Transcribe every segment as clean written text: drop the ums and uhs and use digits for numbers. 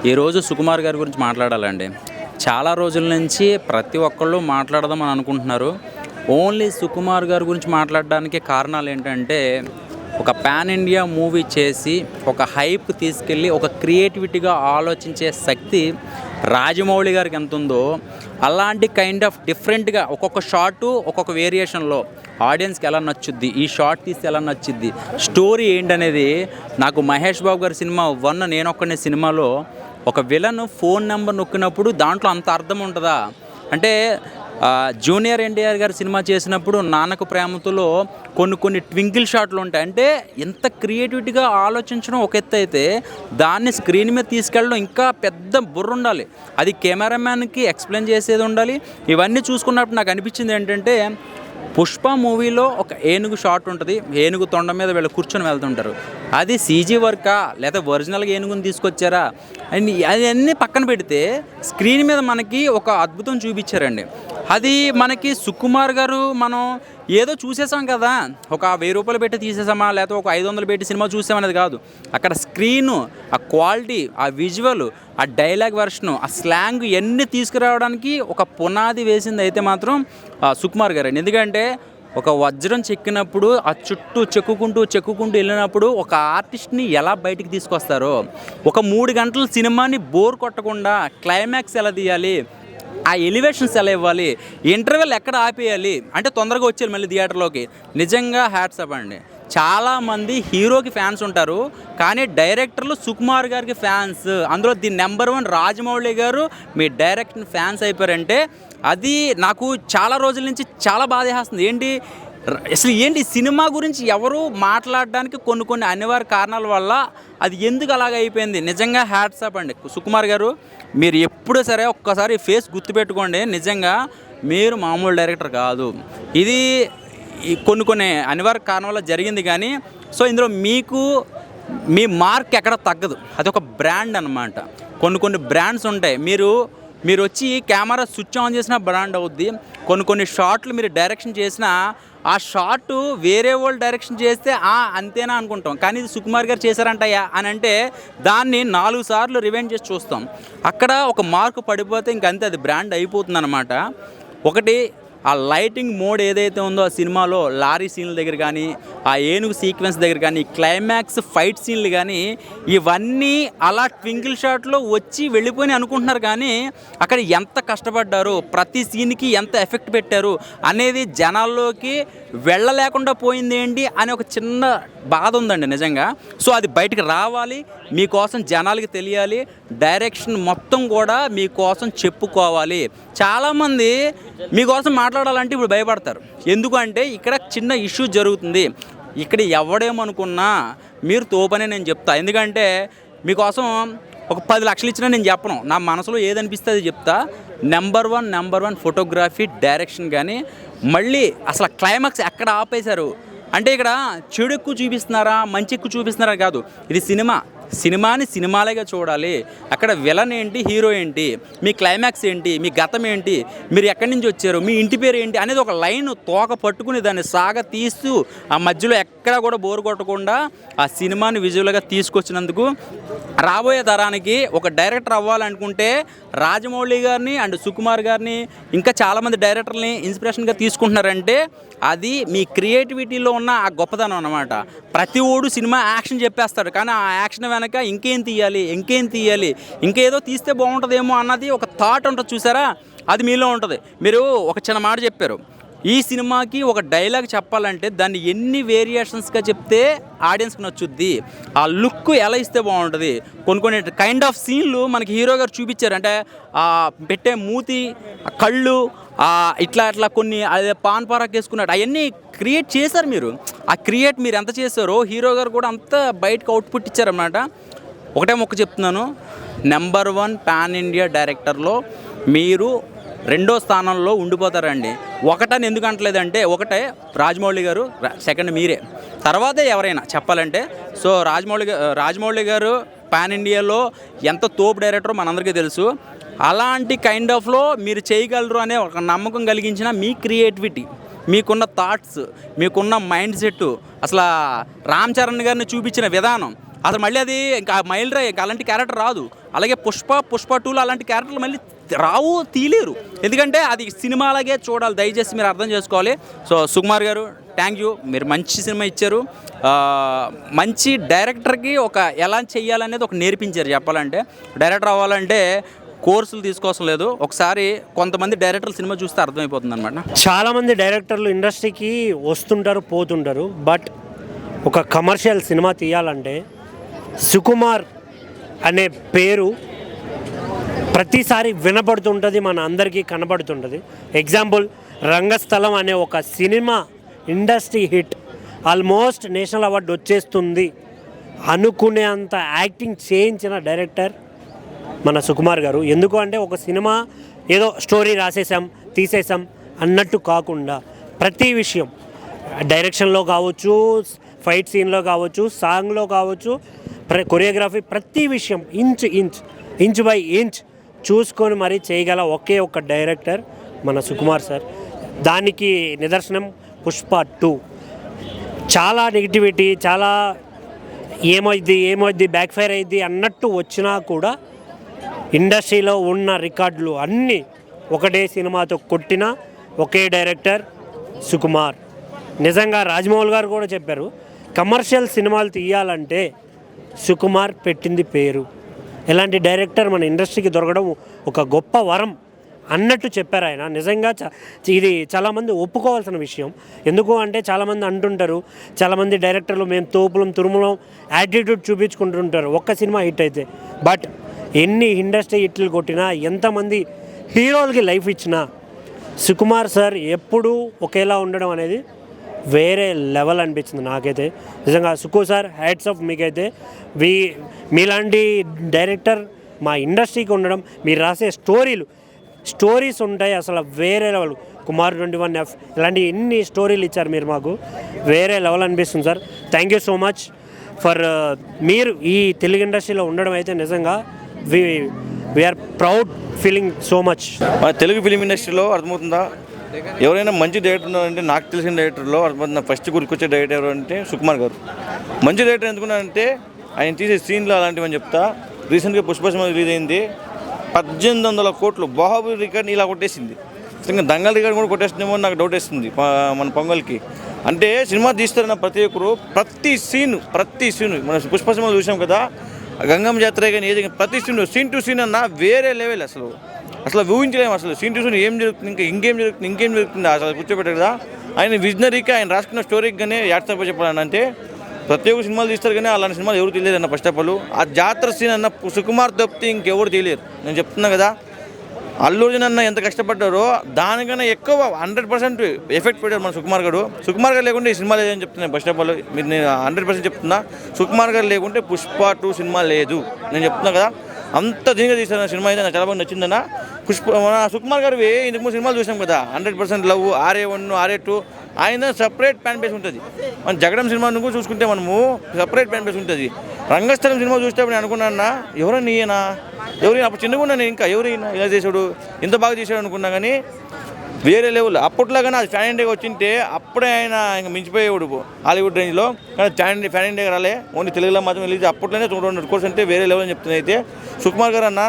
ఈరోజు సుకుమార్ గారి గురించి మాట్లాడాలండి. చాలా రోజుల నుంచి ప్రతి ఒక్కళ్ళు మాట్లాడదామని అనుకుంటున్నారు. ఓన్లీ సుకుమార్ గారి గురించి మాట్లాడడానికి కారణాలు ఏంటంటే, ఒక పాన్ ఇండియా మూవీ చేసి ఒక హైప్ తీసుకెళ్ళి ఒక క్రియేటివిటీగా ఆలోచించే శక్తి రాజమౌళి గారికి ఎంత ఉందో, అలాంటి కైండ్ ఆఫ్ డిఫరెంట్గా ఒక్కొక్క షాటు ఒక్కొక్క వేరియేషన్లో ఆడియన్స్కి ఎలా నచ్చుద్ది, ఈ షార్ట్ తీస్తే ఎలా నచ్చుద్ది, స్టోరీ ఏంటనేది నాకు మహేష్ బాబు గారి సినిమా నేనొక్కనే సినిమాలో ఒక విలన్ ఫోన్ నెంబర్ నొక్కినప్పుడు దాంట్లో అంత అర్థం ఉంటుందా అంటే, జూనియర్ ఎన్టీఆర్ గారు సినిమా చేసినప్పుడు నాన్నకు ప్రేమతోలో కొన్ని ట్వింకిల్ షాట్లు ఉంటాయి. అంటే ఎంత క్రియేటివిటీగా ఆలోచించడం ఒక ఎత్తు అయితే, దాన్ని స్క్రీన్ మీద తీసుకెళ్ళడం ఇంకా పెద్ద బుర్ర ఉండాలి. అది కెమెరామ్యాన్కి ఎక్స్ప్లెయిన్ చేసేది ఉండాలి. ఇవన్నీ చూసుకున్నప్పుడు నాకు అనిపించింది ఏంటంటే, పుష్ప మూవీలో ఒక ఏనుగు షాట్ ఉంటుంది. ఏనుగు తొండ మీద వీళ్ళు కూర్చొని వెళ్తుంటారు. అది సీజీ వర్కా లేదా ఒరిజినల్గా ఏనుగుని తీసుకొచ్చారా అని అవన్నీ పక్కన పెడితే స్క్రీన్ మీద మనకి ఒక అద్భుతం చూపించారండి. అది మనకి సుకుమార్ గారు మనం ఏదో చూసేసాం కదా, ఒక 1000 రూపాయలు పెట్టి తీసేసామా లేకపోతే ఒక 500 పెట్టి సినిమా చూసామనేది కాదు. అక్కడ స్క్రీను, ఆ క్వాలిటీ, ఆ విజువల్, ఆ డైలాగ్ వెర్షను, ఆ స్లాంగ్ ఇవన్నీ తీసుకురావడానికి ఒక పునాది వేసింది అయితే మాత్రం సుకుమార్ గారండి. ఎందుకంటే ఒక వజ్రం చెక్కినప్పుడు ఆ చుట్టూ చెక్కుకుంటూ వెళ్ళినప్పుడు ఒక ఆర్టిస్ట్ని ఎలా బయటికి తీసుకొస్తారో, ఒక 3 గంటల సినిమాని బోర్ కొట్టకుండా క్లైమాక్స్ ఎలా తీయాలి, ఆ ఎలివేషన్స్ ఎలా ఇవ్వాలి, ఇంటర్వెల్ ఎక్కడ ఆపేయాలి, అంటే తొందరగా వచ్చేయాలి మళ్ళీ థియేటర్లోకి. నిజంగా హ్యాట్స్ ఆఫ్ అండి. చాలామంది హీరోకి ఫ్యాన్స్ ఉంటారు, కానీ డైరెక్టర్లు సుకుమార్ గారికి ఫ్యాన్స్. అందులో ది నెంబర్ 1 రాజమౌళి గారు మీ డైరెక్టర్ ఫ్యాన్స్ అయిపోయారంటే అది నాకు చాలా రోజుల నుంచి చాలా బాధేస్తుంది. అసలు సినిమా గురించి ఎవరు మాట్లాడడానికి కొన్ని అనివార్య కారణాల వల్ల అది ఎందుకు అలాగ అయిపోయింది. నిజంగా హ్యాట్స్ ఆఫ్ అండి సుకుమార్ గారు. మీరు ఎప్పుడూ సరే ఒక్కసారి ఫేస్ గుర్తుపెట్టుకోండి. నిజంగా మీరు మామూలు డైరెక్టర్ కాదు. ఇది కొన్ని అనివార్య కారణం వల్ల జరిగింది కానీ, సో ఇందులో మీకు మీ మార్క్ ఎక్కడ తగ్గదు. అదొక బ్రాండ్ అన్నమాట. కొన్ని బ్రాండ్స్ ఉంటాయి. మీరు వచ్చి కెమెరా స్విచ్ ఆన్ చేసిన బ్రాండ్ అవుద్ది. కొన్ని షాట్లు మీరు డైరెక్షన్ చేసినా ఆ షాట్ వేరే వాళ్ళు డైరెక్షన్ చేస్తే అంతేనా అనుకుంటాం, కానీ ఇది సుకుమార్ గారు చేశారంటయ్యా అని అంటే దాన్ని 4 సార్లు రివైండ్ చేసి చూస్తాం. అక్కడ ఒక మార్కు పడిపోతే ఇంకంతే, అది బ్రాండ్ అయిపోతుంది అన్నమాట. ఒకటి ఆ లైటింగ్ మోడ్ ఏదైతే ఉందో ఆ సినిమాలో, లారీ సీన్ల దగ్గర కానీ, ఆ ఏనుగు సీక్వెన్స్ దగ్గర కానీ, క్లైమాక్స్ ఫైట్ సీన్లు కానీ, ఇవన్నీ అలా ట్వింకిల్ షాట్లో వచ్చి వెళ్ళిపోయి అనుకుంటున్నారు. కానీ అక్కడ ఎంత కష్టపడ్డారు, ప్రతి సీన్కి ఎంత ఎఫెక్ట్ పెట్టారు అనేది జనాల్లోకి వెళ్ళలేకుండా పోయింది ఏంటి అని ఒక చిన్న బాధ ఉందండి నిజంగా. సో అది బయటకు రావాలి, మీకోసం జనాలకి తెలియాలి, డైరెక్షన్ మొత్తం కూడా మీకోసం చెప్పుకోవాలి. చాలామంది మీకోసం మాట్లాడాలంటే ఇప్పుడు భయపడతారు. ఎందుకంటే ఇక్కడ చిన్న ఇష్యూ జరుగుతుంది. ఇక్కడ ఎవడేమనుకున్నా మీరు తోపనే నేను చెప్తా. ఎందుకంటే మీకోసం ఒక 10 లక్షలు ఇచ్చినా నేను చెప్పను, నా మనసులో ఏదనిపిస్తే అది చెప్తా. Number one photography, direction. కానీ మళ్ళీ అసలు క్లైమాక్స్ ఎక్కడ ఆపేశారు అంటే, ఇక్కడ చెడు ఎక్కువ చూపిస్తున్నారా మంచి ఎక్కువ చూపిస్తున్నారా కాదు, ఇది సినిమాని సినిమాలుగా చూడాలి. అక్కడ విలన్ ఏంటి, హీరో ఏంటి, మీ క్లైమాక్స్ ఏంటి, మీ గతం ఏంటి, మీరు ఎక్కడి నుంచి వచ్చారు, మీ ఇంటి పేరు ఏంటి అనేది ఒక లైన్ తోక పట్టుకుని దాన్ని సాగ తీస్తూ ఆ మధ్యలో ఎక్కడా కూడా బోరు కొట్టకుండా ఆ సినిమాని విజువల్గా తీసుకొచ్చినందుకు రాబోయే తరానికి ఒక డైరెక్టర్ అవ్వాలనుకుంటే రాజమౌళి గారిని అండ్ సుకుమార్ గారిని ఇంకా చాలామంది డైరెక్టర్ని ఇన్స్పిరేషన్గా తీసుకుంటున్నారంటే అది మీ క్రియేటివిటీలో ఉన్న ఆ గొప్పతనం అన్నమాట. ప్రతి ఓడు సినిమా యాక్షన్ చెప్పేస్తాడు, కానీ ఆ యాక్షన్ వెనక ఇంకేం తీయాలి, ఇంకేదో తీస్తే బాగుంటుందేమో అన్నది ఒక థాట్ ఉంటుంది చూసారా, అది మీలో ఉంటుంది. మీరు ఒక చిన్న మాట చెప్పారు, ఈ సినిమాకి ఒక డైలాగ్ చెప్పాలంటే దాన్ని ఎన్ని వేరియేషన్స్గా చెప్తే ఆడియన్స్కి నచ్చుద్ది, ఆ లుక్ ఎలా ఇస్తే బాగుంటుంది. కొన్ని కైండ్ ఆఫ్ సీన్లు మనకి హీరో గారు చూపించారు. అంటే పెట్టే మూతి, కళ్ళు, ఇట్లా కొన్ని అదే పాన్ పరాక్ వేసుకున్నట్టు అవన్నీ క్రియేట్ చేశారు మీరు. ఆ క్రియేట్ మీరు ఎంత చేశారో హీరో గారు కూడా అంత బయటకు అవుట్పుట్ ఇచ్చారన్నమాట. ఒకటే మొక్క చెప్తున్నాను, నెంబర్ 1 పాన్ ఇండియా డైరెక్టర్లో మీరు 2వ స్థానంలో ఉండిపోతారండి. ఒకటని ఎందుకు అంటలేదంటే, ఒకటే రాజమౌళి గారు, సెకండ్ మీరే, తర్వాతే ఎవరైనా చెప్పాలంటే. సో రాజమౌళి గారు పాన్ ఇండియాలో ఎంత తోపు డైరెక్టరో మనందరికీ తెలుసు. అలాంటి కైండ్ ఆఫ్లో మీరు చేయగలరు అనే ఒక నమ్మకం కలిగించిన మీ క్రియేటివిటీ, మీకున్న థాట్స్, మీకున్న మైండ్ సెట్, అసలు రామ్ చరణ్ గారిని చూపించిన విధానం, అసలు మళ్ళీ అది ఇంకా మైల్ రా ఇంకా అలాంటి క్యారెక్టర్ రాదు. అలాగే పుష్ప 2లో అలాంటి క్యారెక్టర్లు మళ్ళీ రావు, తీలేరు. ఎందుకంటే అది సినిమాలాగే చూడాలి, దయచేసి మీరు అర్థం చేసుకోవాలి. సో సుకుమార్ గారు థ్యాంక్ యూ, మీరు మంచి సినిమా ఇచ్చారు. మంచి డైరెక్టర్కి ఎలా చెయ్యాలనేది నేర్పించారు. చెప్పాలంటే డైరెక్టర్ అవ్వాలంటే కోర్సులు తీసుకోవసం లేదు, ఒకసారి కొంతమంది డైరెక్టర్లు సినిమా చూస్తే అర్థమైపోతుంది అనమాట. చాలామంది డైరెక్టర్లు ఇండస్ట్రీకి వస్తుంటారు, పోతుంటారు. బట్ ఒక కమర్షియల్ సినిమా తీయాలంటే సుకుమార్ అనే పేరు ప్రతిసారి వినపడుతుంటుంది, మన అందరికీ కనబడుతుంటుంది. ఎగ్జాంపుల్ రంగస్థలం అనే ఒక cinema industry hit, almost national award వచ్చేస్తుంది అనుకునే అంత యాక్టింగ్ చేయించిన డైరెక్టర్ మన సుకుమార్ గారు. ఎందుకు అంటే ఒక సినిమా ఏదో స్టోరీ రాసేసాం తీసేసాం అన్నట్టు కాకుండా ప్రతి విషయం డైరెక్షన్లో కావచ్చు, ఫైట్ సీన్లో కావచ్చు, సాంగ్లో కావచ్చు, కొరియోగ్రఫీ, ప్రతి విషయం ఇంచ్ బై ఇంచ్ చూసుకొని మరీ చేయగల ఒకే ఒక్క డైరెక్టర్ మన సుకుమార్ సార్. దానికి నిదర్శనం పుష్ప 2. చాలా నెగిటివిటీ, చాలా ఏమైద్ది బ్యాక్ ఫైర్ అయ్యిద్ది అన్నట్టు వచ్చినా కూడా ఇండస్ట్రీలో ఉన్న రికార్డులు అన్నీ ఒకటే సినిమాతో కొట్టిన ఒకే డైరెక్టర్ సుకుమార్. నిజంగా రాజమౌళి గారు కూడా చెప్పారు, కమర్షియల్ సినిమాలు తీయాలంటే సుకుమార్ పెట్టింది పేరు. ఇలాంటి డైరెక్టర్ మన ఇండస్ట్రీకి దొరకడం ఒక గొప్ప వరం అన్నట్టు చెప్పారు ఆయన. నిజంగా ఇది చాలామంది ఒప్పుకోవాల్సిన విషయం. ఎందుకు అంటే చాలామంది అంటుంటారు, చాలామంది డైరెక్టర్లు మేము తోపులం తురుములం యాటిట్యూడ్ చూపించుకుంటుంటారు ఒక్క సినిమా హిట్ అయితే. బట్ ఎన్ని ఇండస్ట్రీ హిట్లు కొట్టినా, ఎంతమంది హీరోలకి లైఫ్ ఇచ్చినా సుకుమార్ సార్ ఎప్పుడూ ఒకేలా ఉండడం అనేది వేరే లెవెల్ అనిపించింది నాకైతే. నిజంగా సుకు సార్ హ్యాట్స్ ఆఫ్ మీకైతే. మీలాంటి డైరెక్టర్ మా ఇండస్ట్రీకి ఉండడం, మీరు రాసే స్టోరీస్ ఉంటాయి అసలు వేరే లెవెల్. కుమార్ 21F ఇలాంటి ఎన్ని స్టోరీలు ఇచ్చారు మీరు మాకు, వేరే లెవెల్ అనిపిస్తుంది sir. Thank you so much for మీరు ఈ తెలుగు ఇండస్ట్రీలో ఉండడం అయితే నిజంగా we are proud feeling so much. మన తెలుగు ఫిలిం ఇండస్ట్రీలో అర్థమవుతుందా, ఎవరైనా మంచి డైరెక్టర్ ఉన్నారంటే నాకు తెలిసిన డైరెక్టర్లో అర్థమవుతుందా ఫస్ట్ గుర్తుకొచ్చే డైరెక్టర్ ఎవరు అంటే సుకుమార్ గారు. మంచి డైరెక్టర్ ఎందుకున్నారంటే ఆయన తీసే సీన్లు అలాంటివని చెప్తా. రీసెంట్గా పుష్ప సినిమా రిలీజ్ అయింది, 1800 కోట్లు బాహుబలి రికార్డ్ని ఇలా కొట్టేసింది. ఇంకా దంగల్ రికార్డ్ కూడా కొట్టేస్తుందేమో నాకు డౌట్ వేస్తుంది మన పొంగల్కి. అంటే సినిమా తీస్తారన్న ప్రతి ఒక్కరు ప్రతి సీను మన పుష్ప సినిమాలు చూసాం కదా, గంగమ్మ జాతర కానీ ఏది ప్రతి సీన్ టు సీన్ అన్న వేరే లెవెల్. అసలు ఊహించలేము. అసలు సీన్ టు సీన్ ఏం జరుగుతుంది, ఇంకేం జరుగుతుంది అసలు కూర్చోబెట్టారు కదా. ఆయన విజనరీకి, ఆయన రాసుకున్న స్టోరీకి కానీ యాడ్సప్ చెప్పాలని అంటే ప్రతి ఒక్క సినిమాలు తీస్తారు కానీ అలాంటి సినిమాలు ఎవరు తెలియదు అన్న. ఫస్ట్ ఆఫ్ ఆల్ ఆ జాతర సీన్ అన్న సుకుమార్ తప్పితే ఇంకెవరు తెలియరు. నేను చెప్తున్నా కదా, అల్లు అర్జున్ అన్న ఎంత కష్టపడ్డారో దానికన్నా ఎక్కువ 100% ఎఫెక్ట్ పెట్టారు మన సుకుమార్ గారు. సుకుమార్ గారు లేకుంటే ఈ సినిమా లేదని చెప్తున్నాను. ఫస్ట్ ఆఫ్ ఆల్ మీరు నేను 100% చెప్తున్నా, సుకుమార్ గారు లేకుంటే పుష్ప 2 సినిమా లేదు. నేను చెప్తున్నా కదా, అంత దీనిగా తీసిన సినిమా అయితే నాకు చాలా బాగా నచ్చిందన్న. మన సుకుమార్ గారు ఇంతకు ముందు సినిమాలు చూసాం కదా, 100% లవ్, RA1, RA2, ఆయన సపరేట్ ఫ్యాన్ బేస్ ఉంటుంది. మన జగడం సినిమా నువ్వు చూసుకుంటే మనము సపరేట్ ఫ్యాన్ బేస్ ఉంటుంది. రంగస్థలం సినిమా చూసేటప్పుడు నేను అనుకున్నా, ఎవరైనా ఎవరైనా అప్పుడు చిన్నగా ఉన్నాను, ఇంకా ఎవరైనా ఇలా చేశాడు, ఇంత బాగా చేశాడు అనుకున్నా. కానీ వేరే లెవెల్. అప్పట్లాగానే అది ఫ్యాన్ ఇండియాగా వచ్చింటే అప్పుడే ఆయన ఇంకా మించిపోయేవాడు హాలీవుడ్ రేంజ్లో. కానీ ఫ్యాన్ ఇండియాగా రాలే, ఓన్లీ తెలుగులో మాత్రం రిలీజ్. అప్పట్లోనే 200 కోర్స్ అంటే వేరే లెవెల్ అని చెప్తుంది. అయితే సుకుమార్ గారు అన్న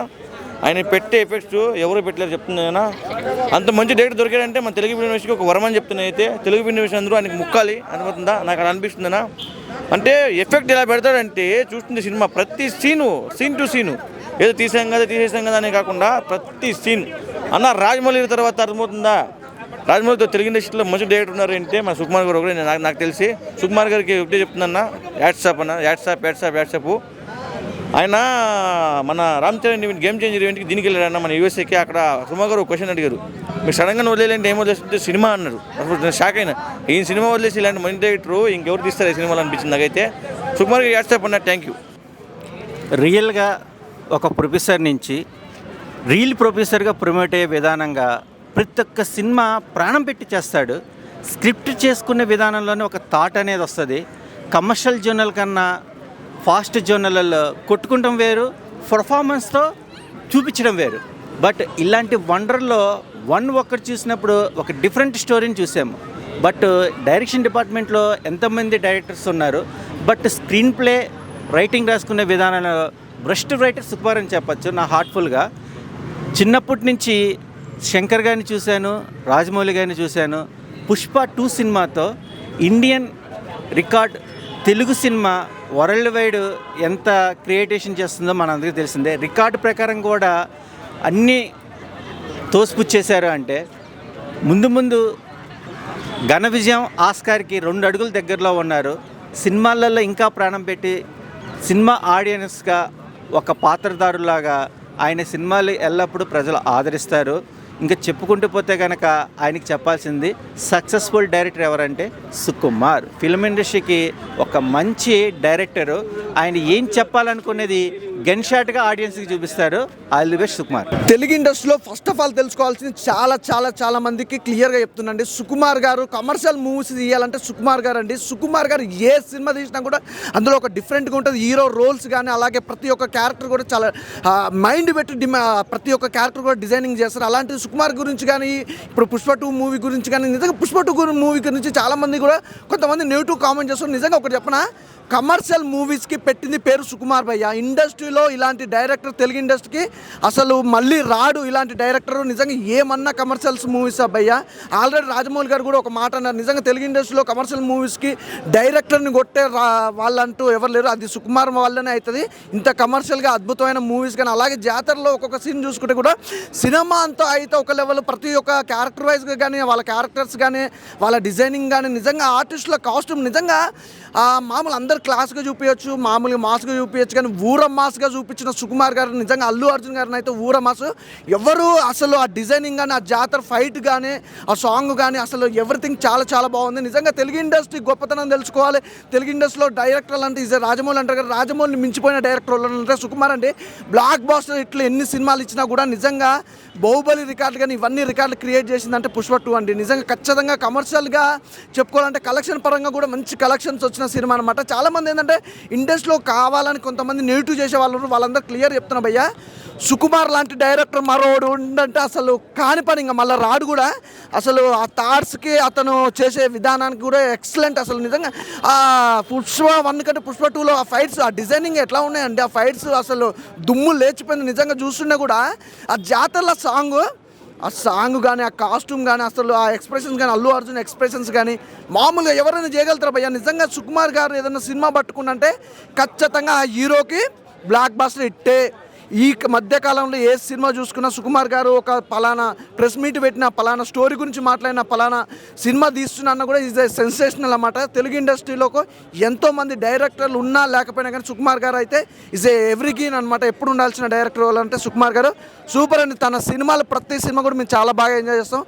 ఆయన పెట్టే ఎఫెక్ట్స్ ఎవరు పెట్టలేరు చెప్తున్నాయన్నా. అంత మంచి డైరెక్టర్ దొరికాడంటే మన తెలుగు ఫిల్మ్ ఇండస్ట్రీకి ఒక వరం అని చెప్తున్నాయి. అయితే తెలుగు ఫిల్మ్ ఇండస్ట్రీ అందరూ ఆయనకి ముక్కాలి అనుకుంటుందా, నాకు అలా అనిపిస్తుందన్నా. అంటే ఎఫెక్ట్ ఎలా పెడతాడంటే చూస్తుంది సినిమా ప్రతి సీన్ టు సీను ఏదో తీసేసాం కదా అనే కాకుండా ప్రతి సీన్ అన్న. రాజమౌళి తర్వాత అర్థమవుతుందా, రాజమౌళితో తెలుగు ఇండస్ట్రీలో మంచి డైరెక్టర్ ఉన్నారు అంటే మన సుకుమార్ గారు ఒకరే. నాకు తెలిసి సుకుమార్ గారికి ఒకటే చెప్తుందన్న, యాడ్సాప్ అన్న, యాడ్సాప్. ఆయన మన Ram Charan event, game changer ఈవెంట్కి దీనికి వెళ్ళాడన్న మన యూఎస్ఏకి. అక్కడ సుకుమార్ గారు ఒక క్వశ్చన్ అడిగారు, మీరు సడన్గా వదిలేంటే ఏం వదిలేస్తుంటే సినిమా అన్నారు. అప్పుడు షాక్ అయినా, ఈ సినిమా వదిలేసి ఇలాంటి మంచి డైరెక్టరు ఇంకెవరు తీస్తారు ఈ సినిమాలు అనిపించింది నాకైతే. సుకుమార్ గారు యాడ్సాప్ అన్న, థ్యాంక్ యూ. రియల్గా ఒక ప్రొఫెసర్ నుంచి రీల్ ప్రొఫెసర్గా ప్రమోట్ అయ్యే విధానంగా ప్రతి ఒక్క సినిమా ప్రాణం పెట్టి చేస్తాడు. స్క్రిప్ట్ చేసుకునే విధానంలోనే ఒక థాట్ అనేది వస్తుంది. కమర్షియల్ జర్నల్ కన్నా ఫాస్ట్ జర్నల్లో కొట్టుకుంటాం వేరు, పర్ఫార్మెన్స్తో చూపించడం వేరు. బట్ ఇలాంటి వండర్లో ఒక్కటి చూసినప్పుడు ఒక డిఫరెంట్ స్టోరీని చూసాము. బట్ డైరెక్షన్ డిపార్ట్మెంట్లో ఎంతమంది డైరెక్టర్స్ ఉన్నారు, బట్ స్క్రీన్ ప్లే రైటింగ్ రాసుకునే విధానంలో బెస్ట్ రైటర్ సుకుమార్ అని చెప్పచ్చు నా హార్ట్ఫుల్గా. చిన్నప్పటి నుంచి శంకర్ గారిని చూశాను, రాజమౌళి గారిని చూశాను. పుష్ప 2 సినిమాతో Indian record Telugu cinema world wide ఎంత క్రియేటేషన్ చేస్తుందో మనందరికీ తెలిసిందే. రికార్డు ప్రకారం కూడా అన్నీ తోసిపుచ్చేశారు. అంటే ముందు ఘన విజయం ఆస్కార్కి 2 అడుగుల దగ్గరలో ఉన్నారు. సినిమాలలో ఇంకా ప్రాణం పెట్టి సినిమా ఆడియన్స్గా ఒక పాత్రధారులాగా ఆయన సినిమాలు ఎల్లప్పుడూ ప్రజలు ఆదరిస్తారు. ఇంకా చెప్పుకుంటూ పోతే కనుక ఆయనకి చెప్పాల్సింది సక్సెస్ఫుల్ డైరెక్టర్ ఎవరంటే సుకుమార్. ఫిల్మ్ ఇండస్ట్రీకి ఒక మంచి డైరెక్టరు. ఆయన ఏం చెప్పాలనుకునేది గన్ షాట్గా ఆడియన్స్కి చూపిస్తారు. All the best Sukumar. Telugu ఇండస్ట్రీలో ఫస్ట్ ఆఫ్ ఆల్ తెలుసుకోవాల్సింది చాలా మందికి క్లియర్గా చెప్తున్నాండి. సుకుమార్ గారు కమర్షియల్ మూవీస్ తీయాలంటే సుకుమార్ గారు అండి. సుకుమార్ గారు ఏ సినిమా తీసినా కూడా అందులో ఒక డిఫరెంట్గా ఉంటుంది. హీరో రోల్స్ కానీ అలాగే ప్రతి ఒక్క క్యారెక్టర్ కూడా చాలా మైండ్ పెట్టి ప్రతి ఒక్క క్యారెక్టర్ కూడా డిజైనింగ్ చేస్తారు. అలాంటి సుకుమార్ గురించి కానీ ఇప్పుడు పుష్ప 2 మూవీ గురించి కానీ నిజంగా పుష్ప 2 మూవీ గురించి చాలామంది కూడా కొంతమంది నెగిటివ్ కామెంట్ చేస్తారు. నిజంగా ఒకటి చెప్పనా, కమర్షియల్ మూవీస్కి పెట్టింది పేరు సుకుమార్ భయ్య. ఇండస్ట్రీలో ఇలాంటి డైరెక్టర్ తెలుగు ఇండస్ట్రీకి అసలు మళ్ళీ రాడు. ఇలాంటి డైరెక్టర్ నిజంగా ఏమన్నా కమర్షియల్స్ మూవీస్ భయ్య. ఆల్రెడీ రాజమౌళి గారు కూడా ఒక మాట అన్నారు, నిజంగా తెలుగు ఇండస్ట్రీలో కమర్షియల్ మూవీస్కి డైరెక్టర్ని కొట్టే వాళ్ళంటూ ఎవరు లేరు, అది సుకుమార్ వల్లనే అవుతుంది. ఇంత కమర్షియల్గా అద్భుతమైన మూవీస్ కానీ అలాగే జాతరలో ఒక్కొక్క సీన్ చూసుకుంటే కూడా సినిమా అంతా అయితే ఒక లెవెల్ ప్రతి ఒక్క క్యారెక్టర్ వైజ్గా కానీ వాళ్ళ క్యారెక్టర్స్ కానీ వాళ్ళ డిజైనింగ్ కానీ నిజంగా ఆర్టిస్టుల కాస్ట్యూమ్ నిజంగా మామూలు అందరు క్లాస్గా చూపించచ్చు, మామూలుగా మాస్గా చూపించచ్చు. కానీ ఊర మాస్గా చూపించిన సుకుమార్ గారు నిజంగా అల్లు అర్జున్ గారిని అయితే ఊర మాస్ ఎవరు అసలు ఆ డిజైనింగ్ కానీ ఆ జాతర ఫైట్ కానీ ఆ సాంగ్ కానీ అసలు ఎవ్రీథింగ్ చాలా బాగుంది. నిజంగా తెలుగు ఇండస్ట్రీ గొప్పతనం తెలుసుకోవాలి. తెలుగు ఇండస్ట్రీలో డైరెక్టర్లు అంటే ఇదే రాజమౌళి అంటారు కదా, రాజమౌళిని మించిపోయిన డైరెక్టర్లు అంటే సుకుమార్ అంటే బ్లాక్ బాస్టర్ ఇట్లా ఎన్ని సినిమాలు ఇచ్చినా కూడా నిజంగా బాహుబలి రికార్డు కానీ ఇవన్నీ రికార్డులు క్రియేట్ చేసిందంటే పుష్ప 2 అండి. నిజంగా ఖచ్చితంగా కమర్షియల్గా చెప్పుకోవాలంటే కలెక్షన్ పరంగా కూడా మంచి కలెక్షన్స్ వచ్చిన సినిమా అనమాట. చాలామంది ఏంటంటే ఇండస్ట్రీలో కావాలని కొంతమంది నెగిటివ్ చేసే వాళ్ళు వాళ్ళందరూ క్లియర్ చెప్తున్నా భయ్య, సుకుమార్ లాంటి డైరెక్టర్ మరోడు ఉండంటే అసలు కాని పని, ఇంకా మళ్ళీ రాడు కూడా. అసలు ఆ థాట్స్కి అతను చేసే విధానానికి కూడా ఎక్సలెంట్. అసలు నిజంగా ఆ పుష్ప 1 కంటే పుష్ప 2లో ఆ ఫైట్స్ ఆ డిజైనింగ్ ఎట్లా ఉన్నాయండి, ఆ ఫైట్స్ అసలు దుమ్ము లేచిపోయింది. నిజంగా చూస్తున్నా కూడా ఆ జాతరల సాంగ్ కానీ ఆ కాస్ట్యూమ్ కానీ అసలు ఆ ఎక్స్ప్రెషన్స్ కానీ అల్లు అర్జున్ ఎక్స్ప్రెషన్స్ కానీ మామూలుగా ఎవరైనా చేయగలుగుతారు భయ్య. నిజంగా సుకుమార్ గారు ఏదైనా సినిమా పట్టుకున్నంటే ఖచ్చితంగా ఆ హీరోకి బ్లాక్ బాస్టర్ ఇట్టే. ఈ మధ్యకాలంలో ఏ సినిమా చూసుకున్నా సుకుమార్ గారు ఒక పలానా ప్రెస్ మీట్ పెట్టిన పలానా స్టోరీ గురించి మాట్లాడిన పలానా సినిమా తీస్తున్నా కూడా ఈజ్ ఏ సెన్సేషనల్ అన్నమాట. తెలుగు ఇండస్ట్రీలో ఎంతోమంది డైరెక్టర్లు ఉన్నా లేకపోయినా కానీ సుకుమార్ గారు అయితే ఈజ్ ఏ ఎవ్రీగీన్ అనమాట. ఎప్పుడు ఉండాల్సిన డైరెక్టర్ వాళ్ళంటే సుకుమార్ గారు సూపర్ అండి. తన సినిమాలు ప్రతి సినిమా కూడా మేము చాలా బాగా ఎంజాయ్ చేస్తాం.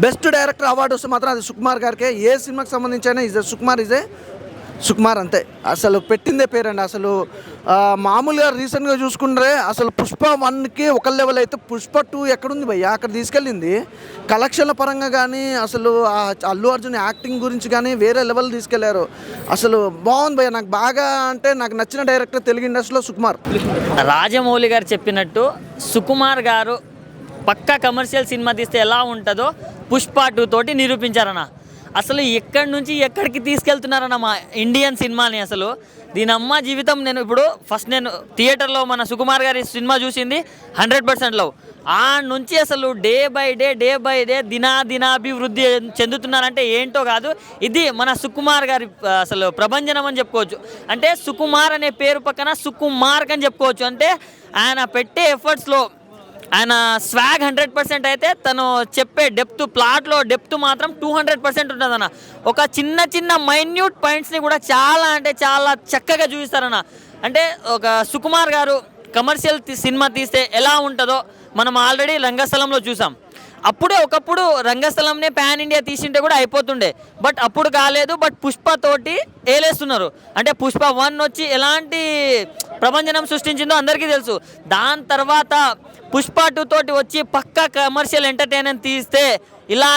బెస్ట్ డైరెక్టర్ అవార్డు వస్తే మాత్రం అది సుకుమార్ గారికే. ఏ సినిమాకి సంబంధించి అయినా ఈజ్ ఏ సుకుమార్ అంతే. అసలు పెట్టిందే పేరండి. అసలు మామూలుగా రీసెంట్గా చూసుకుంటే అసలు పుష్ప 1కి ఒక లెవెల్ అయితే పుష్ప 2 ఎక్కడుంది భయ్య, అక్కడ తీసుకెళ్ళింది. కలెక్షన్ల పరంగా కానీ అసలు అల్లు అర్జున్ యాక్టింగ్ గురించి కానీ వేరే లెవెల్ తీసుకెళ్లారు. అసలు బాగుంది భయ్య. నాకు బాగా అంటే నాకు నచ్చిన డైరెక్టర్ తెలుగు ఇండస్ట్రీలో సుకుమార్. రాజమౌళి గారు చెప్పినట్టు సుకుమార్ గారు పక్కా కమర్షియల్ సినిమా తీస్తే ఎలా ఉంటుందో పుష్ప 2 తోటి నిరూపించారన్న. అసలు ఎక్కడి నుంచి ఎక్కడికి తీసుకెళ్తున్నారన్న మా ఇండియన్ సినిమాని. అసలు దీని అమ్మ జీవితం. నేను థియేటర్లో మన సుకుమార్ గారి సినిమా చూసింది 100% లవ్. ఆ నుంచి అసలు డే బై డే దినాభివృద్ధి చెందుతున్నారంటే ఏంటో కాదు, ఇది మన సుకుమార్ గారి అసలు ప్రభంజనం అని చెప్పుకోవచ్చు. అంటే సుకుమార్ అనే పేరు పక్కన సుకుమార్క్ అని చెప్పుకోవచ్చు. అంటే ఆయన పెట్టే ఎఫర్ట్స్లో ఆయన స్వాగ్ 100% అయితే తను చెప్పే ప్లాట్లో డెప్త్ మాత్రం 200% ఉంటుందన్న. ఒక చిన్న మైన్యూట్ పాయింట్స్ని కూడా చాలా అంటే చాలా చక్కగా చూపిస్తారన్న. అంటే ఒక సుకుమార్ గారు కమర్షియల్ సినిమా తీస్తే ఎలా ఉంటుందో మనం ఆల్రెడీ రంగస్థలంలో చూసాం. ఒకప్పుడు రంగస్థలంనే ప్యాన్ ఇండియా తీసింటే కూడా అయిపోతుండే, బట్ అప్పుడు కాలేదు. బట్ పుష్ప తోటి ఏలేస్తున్నారు. అంటే పుష్ప 1 వచ్చి ఎలాంటి ప్రభంజనం సృష్టించిందో అందరికీ తెలుసు. దాని తర్వాత పుష్ప 2 తోటి వచ్చి పక్కా కమర్షియల్ ఎంటర్టైన్మెంట్ తీస్తే ఇలా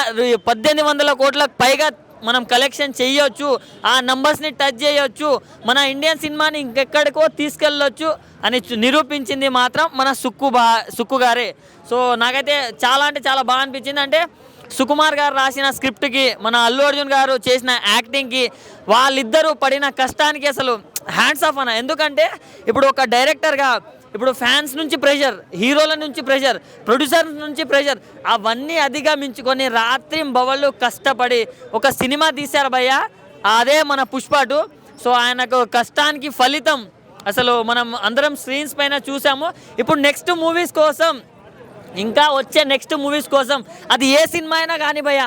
1800 కోట్లకు పైగా మనం కలెక్షన్ చేయొచ్చు, ఆ నంబర్స్ని టచ్ చేయొచ్చు, మన ఇండియన్ సినిమాని ఇంకెక్కడికో తీసుకెళ్ళొచ్చు అని నిరూపించింది మాత్రం మన సుక్కు గారే. సో నాకైతే చాలా అంటే చాలా బాగా అనిపించింది. అంటే సుకుమార్ గారు రాసిన స్క్రిప్ట్కి మన అల్లు అర్జున్ గారు చేసిన యాక్టింగ్కి వాళ్ళిద్దరూ పడిన కష్టానికి అసలు హ్యాండ్స్ ఆఫ్ అన్న. ఎందుకంటే ఇప్పుడు ఒక డైరెక్టర్గా ఇప్పుడు ఫ్యాన్స్ నుంచి ప్రెషర్, హీరోల నుంచి ప్రెషర్, ప్రొడ్యూసర్ నుంచి ప్రెషర్, అవన్నీ అధిగమించుకొని రాత్రి బవళ్ళు కష్టపడి ఒక సినిమా తీశారు భయ్య, అదే మన పుష్ప 2. సో ఆయనకు కష్టానికి ఫలితం అసలు మనం అందరం స్క్రీన్స్ పైన చూసాము. ఇప్పుడు నెక్స్ట్ మూవీస్ కోసం, ఇంకా వచ్చే నెక్స్ట్ మూవీస్ కోసం అది ఏ సినిమా అయినా కానీ భయ్య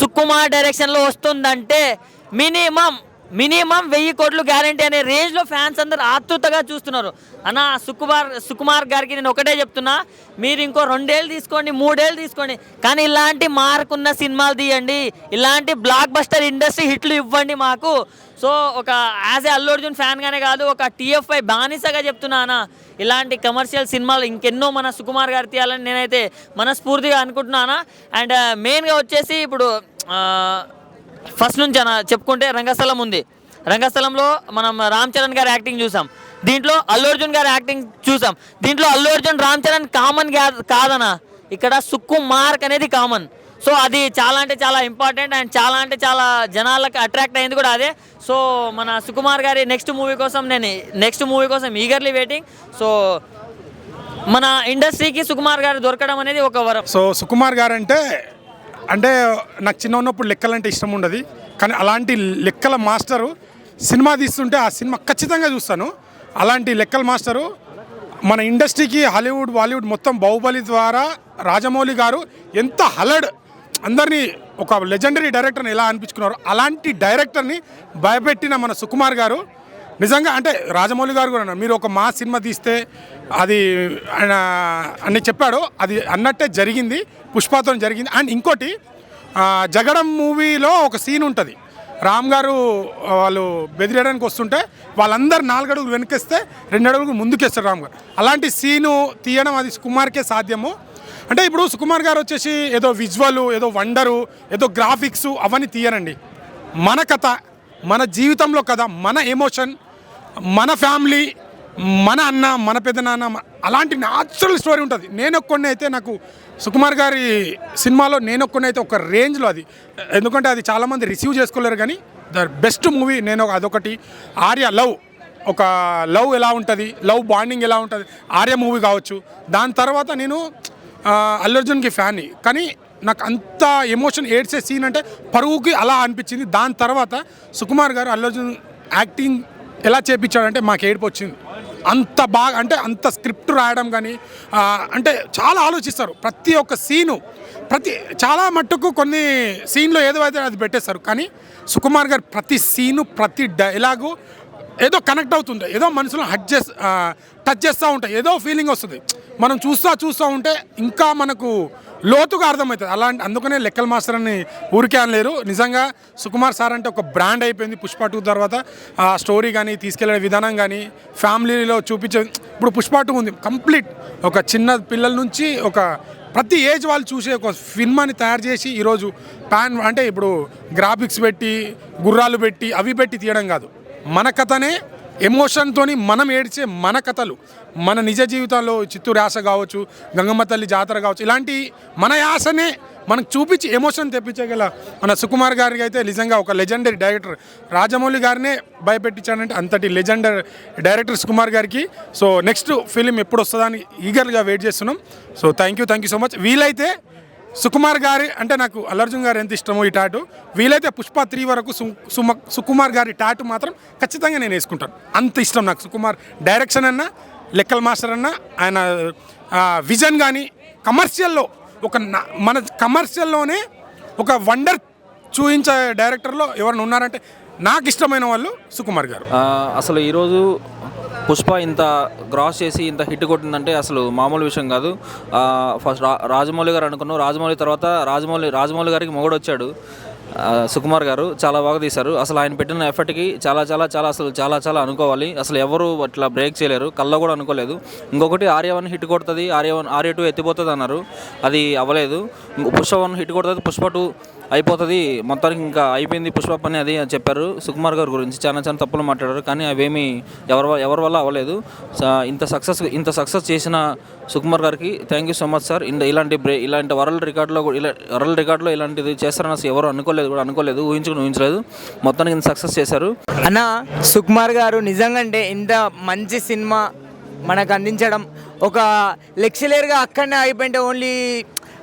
సుకుమార్ డైరెక్షన్లో వస్తుందంటే మినిమం 1000 కోట్లు గ్యారంటీ అనే రేంజ్లో ఫ్యాన్స్ అందరు ఆతృతగా చూస్తున్నారు అన్న. సుకుమార్ గారికి నేను ఒకటే చెప్తున్నా, మీరు ఇంకో 2 ఏళ్ళు తీసుకోండి, 3 ఏళ్ళు తీసుకోండి, కానీ ఇలాంటి మార్కున్న సినిమాలు తీయండి, ఇలాంటి బ్లాక్ బస్టర్ ఇండస్ట్రీ హిట్లు ఇవ్వండి మాకు. సో ఒక యాజ్ ఏ అల్లు అర్జున్ ఫ్యాన్గానే కాదు, ఒక TFI బానిసగా చెప్తున్నానా, ఇలాంటి కమర్షియల్ సినిమాలు ఇంకెన్నో మన సుకుమార్ గారు తీయాలని నేనైతే మనస్ఫూర్తిగా అనుకుంటున్నానా. అండ్ మెయిన్గా వచ్చేసి ఇప్పుడు ఫస్ట్ నుంచి అన్న చెప్పుకుంటే రంగస్థలం ఉంది. రంగస్థలంలో మనం రామ్ చరణ్ గారి యాక్టింగ్ చూసాం, దీంట్లో అల్లు అర్జున్ గారి యాక్టింగ్ చూసాం. దీంట్లో అల్లు అర్జున్ రామ్ చరణ్ కామన్ కాదనా, ఇక్కడ సుకుమార్ అనేది కామన్. సో అది చాలా అంటే చాలా ఇంపార్టెంట్ అండ్ చాలా అంటే చాలా జనాలకు అట్రాక్ట్ అయింది కూడా అదే. సో మన సుకుమార్ గారి నెక్స్ట్ మూవీ కోసం ఈగర్లీ వెయిటింగ్. సో మన ఇండస్ట్రీకి సుకుమార్ గారు దొరకడం అనేది ఒక వరం. సో సుకుమార్ గారు అంటే నాకు చిన్న ఉన్నప్పుడు లెక్కలంటే ఇష్టం ఉండదు, కానీ అలాంటి లెక్కల మాస్టరు సినిమా తీస్తుంటే ఆ సినిమా ఖచ్చితంగా చూస్తాను. అలాంటి లెక్కల మాస్టరు మన ఇండస్ట్రీకి హాలీవుడ్ బాలీవుడ్ మొత్తం బాహుబలి ద్వారా రాజమౌళి గారు ఎంత హలడ్ అందరినీ ఒక లెజెండరీ డైరెక్టర్ని ఎలా అనిపించుకున్నారు, అలాంటి డైరెక్టర్ని భయపెట్టిన మన సుకుమార్ గారు నిజంగా అంటే రాజమౌళి గారు కూడా మీరు ఒక మా సినిమా తీస్తే అది ఆయన అన్ని చెప్పాడు, అది అన్నట్టే జరిగింది, పుష్పతో జరిగింది. అండ్ ఇంకోటి జగడం మూవీలో ఒక సీన్ ఉంటుంది, రామ్ గారు వాళ్ళు బెదిరేయడానికి వస్తుంటే వాళ్ళందరూ 4 అడుగులు వెనకేస్తే 2 అడుగులు ముందుకేస్తారు రామ్ గారు. అలాంటి సీను తీయడం అది సుకుమార్కే సాధ్యము. అంటే ఇప్పుడు సుకుమార్ గారు వచ్చేసి ఏదో విజువల్, ఏదో వండరు, ఏదో గ్రాఫిక్స్ అవన్నీ తీయరండి. మన కథ, మన జీవితంలో కథ, మన ఎమోషన్, మన ఫ్యామిలీ, మన అన్న, మన పెద్దనాన్న, అలాంటి న్యాచురల్ స్టోరీ ఉంటుంది. నేనొక్కడిని అయితే నాకు సుకుమార్ గారి సినిమాలో నేనొక్కడిని అయితే ఒక రేంజ్లో అది, ఎందుకంటే అది చాలామంది రిసీవ్ చేసుకోలేరు, కానీ ద బెస్ట్ మూవీ అదొకటి. ఆర్య ఒక లవ్ ఎలా ఉంటుంది, లవ్ బాండింగ్ ఎలా ఉంటుంది, ఆర్య మూవీ కావచ్చు. దాని తర్వాత నేను అల్లు అర్జున్కి ఫ్యాన్ని, కానీ నాకు అంత ఎమోషన్ ఏడ్చే సీన్ అంటే పరుగుకి అలా అనిపించింది. దాని తర్వాత సుకుమార్ గారు అల్లు అర్జున్ యాక్టింగ్ ఎలా చేయించాడంటే మాకు ఏడుపు వచ్చింది. అంత బాగా అంటే అంత స్క్రిప్ట్ రాయడం కానీ అంటే చాలా ఆలోచిస్తారు ప్రతి ఒక్క సీను, చాలా మట్టుకు కొన్ని సీన్లో ఏదో అయితే అది పెట్టేస్తారు, కానీ సుకుమార్ గారు ప్రతి సీను ప్రతి డైలాగు ఏదో కనెక్ట్ అవుతుంటాయి, ఏదో మనసులో టచ్ చేస్తూ ఉంటాయి, ఏదో ఫీలింగ్ వస్తుంది. మనం చూస్తూ ఉంటే ఇంకా మనకు లోతుగా అర్థమవుతుంది. అందుకనే లెక్కల మాస్టర్ అని ఊరికే అనలేరు. నిజంగా సుకుమార్ సార్ అంటే ఒక బ్రాండ్ అయిపోయింది. పుష్ప 2 తర్వాత ఆ స్టోరీ కానీ తీసుకెళ్లే విధానం కానీ ఫ్యామిలీలో చూపించే, ఇప్పుడు పుష్ప 2 ఉంది కంప్లీట్ ఒక చిన్న పిల్లల నుంచి ఒక ప్రతి ఏజ్ వాళ్ళు చూసే ఒక సినిమాని తయారు చేసి ఈరోజు అంటే ఇప్పుడు గ్రాఫిక్స్ పెట్టి గుర్రాలు పెట్టి అవి పెట్టి తీయడం కాదు, మన కథనే ఎమోషన్తో మనం ఏడ్చే మన కథలు, మన నిజ జీవితాల్లో చిత్తూరు యాస కావచ్చు, గంగమ్మ తల్లి జాతర కావచ్చు, ఇలాంటి మన యాసనే మనకు చూపించి ఎమోషన్ తెప్పించగల మన సుకుమార్ గారికి అయితే నిజంగా ఒక లెజెండరీ డైరెక్టర్. రాజమౌళి గారినే భయపెట్టించాడంటే అంతటి లెజెండరీ డైరెక్టర్ సుకుమార్ గారికి. సో నెక్స్ట్ ఫిలిం ఎప్పుడు వస్తుందని ఈగర్గా వెయిట్ చేస్తున్నాం. So thank you so much. వీలైతే సుకుమార్ గారి అంటే నాకు అల్లు అర్జున్ గారు ఎంత ఇష్టమో ఈ టాటు, వీలైతే పుష్ప 3 వరకు సుకుమార్ గారి టాటు మాత్రం ఖచ్చితంగా నేను వేసుకుంటాను. అంత ఇష్టం నాకు సుకుమార్ డైరెక్షన్ అన్నా, లెక్కల మాస్టర్ అన్నా, ఆయన విజన్ కానీ కమర్షియల్లో మన కమర్షియల్లోనే ఒక వండర్ చూపించే డైరెక్టర్లో ఎవరైనా ఉన్నారంటే నాకు ఇష్టమైన వాళ్ళు సుకుమార్ గారు. అసలు ఈరోజు పుష్ప ఇంత గ్రాస్ చేసి ఇంత హిట్ కొట్టిందంటే అసలు మామూలు విషయం కాదు. ఫస్ట్ రాజమౌళి గారు అనుకున్నాం, రాజమౌళి తర్వాత రాజమౌళి గారికి మొగుడు వచ్చాడు. సుకుమార్ గారు చాలా బాగా తీశారు. అసలు ఆయన పెట్టిన ఎఫర్ట్కి చాలా చాలా చాలా అసలు చాలా చాలా అనుకోవాలి. అసలు ఎవరు అట్లా బ్రేక్ చేయలేరు, కళ్ళ కూడా అనుకోలేదు. ఇంకొకటి ఆర్య 1 హిట్ కొడుతుంది, ఆర్య 2 ఎత్తిపోతుంది అన్నారు, అది అవ్వలేదు. పుష్ప 1 హిట్ కొడుతుంది, పుష్ప 2 అయిపోతుంది, మొత్తానికి ఇంకా అయిపోయింది పుష్ప పని అది అని చెప్పారు. సుకుమార్ గారి గురించి చాలా చాలా తప్పులు మాట్లాడారు, కానీ అవేమీ ఎవరి వల్ల అవ్వలేదు. ఇంత సక్సెస్ చేసిన సుకుమార్ గారికి thank you so much sir. ఇలాంటి వరల్డ్ రికార్డులో ఇలాంటిది చేస్తారని అసలు ఎవరు అనుకోలేదు, ఊహించలేదు. మొత్తానికి ఇంత సక్సెస్ చేశారు. అన్న సుకుమార్ గారు నిజంగా ఇంత మంచి సినిమా మనకు అందించడం, ఒక లెక్చరర్గా అక్కడనే అయిపోయింటే ఓన్లీ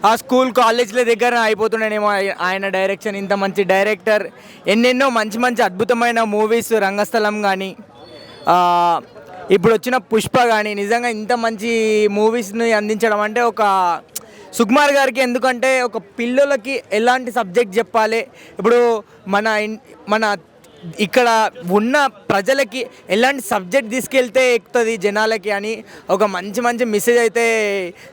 ఆ స్కూల్ కాలేజ్ల దగ్గర అయిపోతుండేనేమో ఆయన డైరెక్షన్. ఇంత మంచి డైరెక్టర్, ఎన్నెన్నో మంచి అద్భుతమైన మూవీస్, రంగస్థలం కానీ ఇప్పుడు వచ్చిన పుష్ప కానీ, నిజంగా ఇంత మంచి మూవీస్ని అందించడం అంటే ఒక సుకుమార్ గారికి. ఎందుకంటే ఒక పిల్లలకి ఎలాంటి సబ్జెక్ట్ చెప్పాలి, ఇప్పుడు మన ఇక్కడ ఉన్న ప్రజలకి ఎలాంటి సబ్జెక్ట్ తీసుకెళ్తే ఎక్కుతుంది జనాలకి అని ఒక మంచి మెసేజ్ అయితే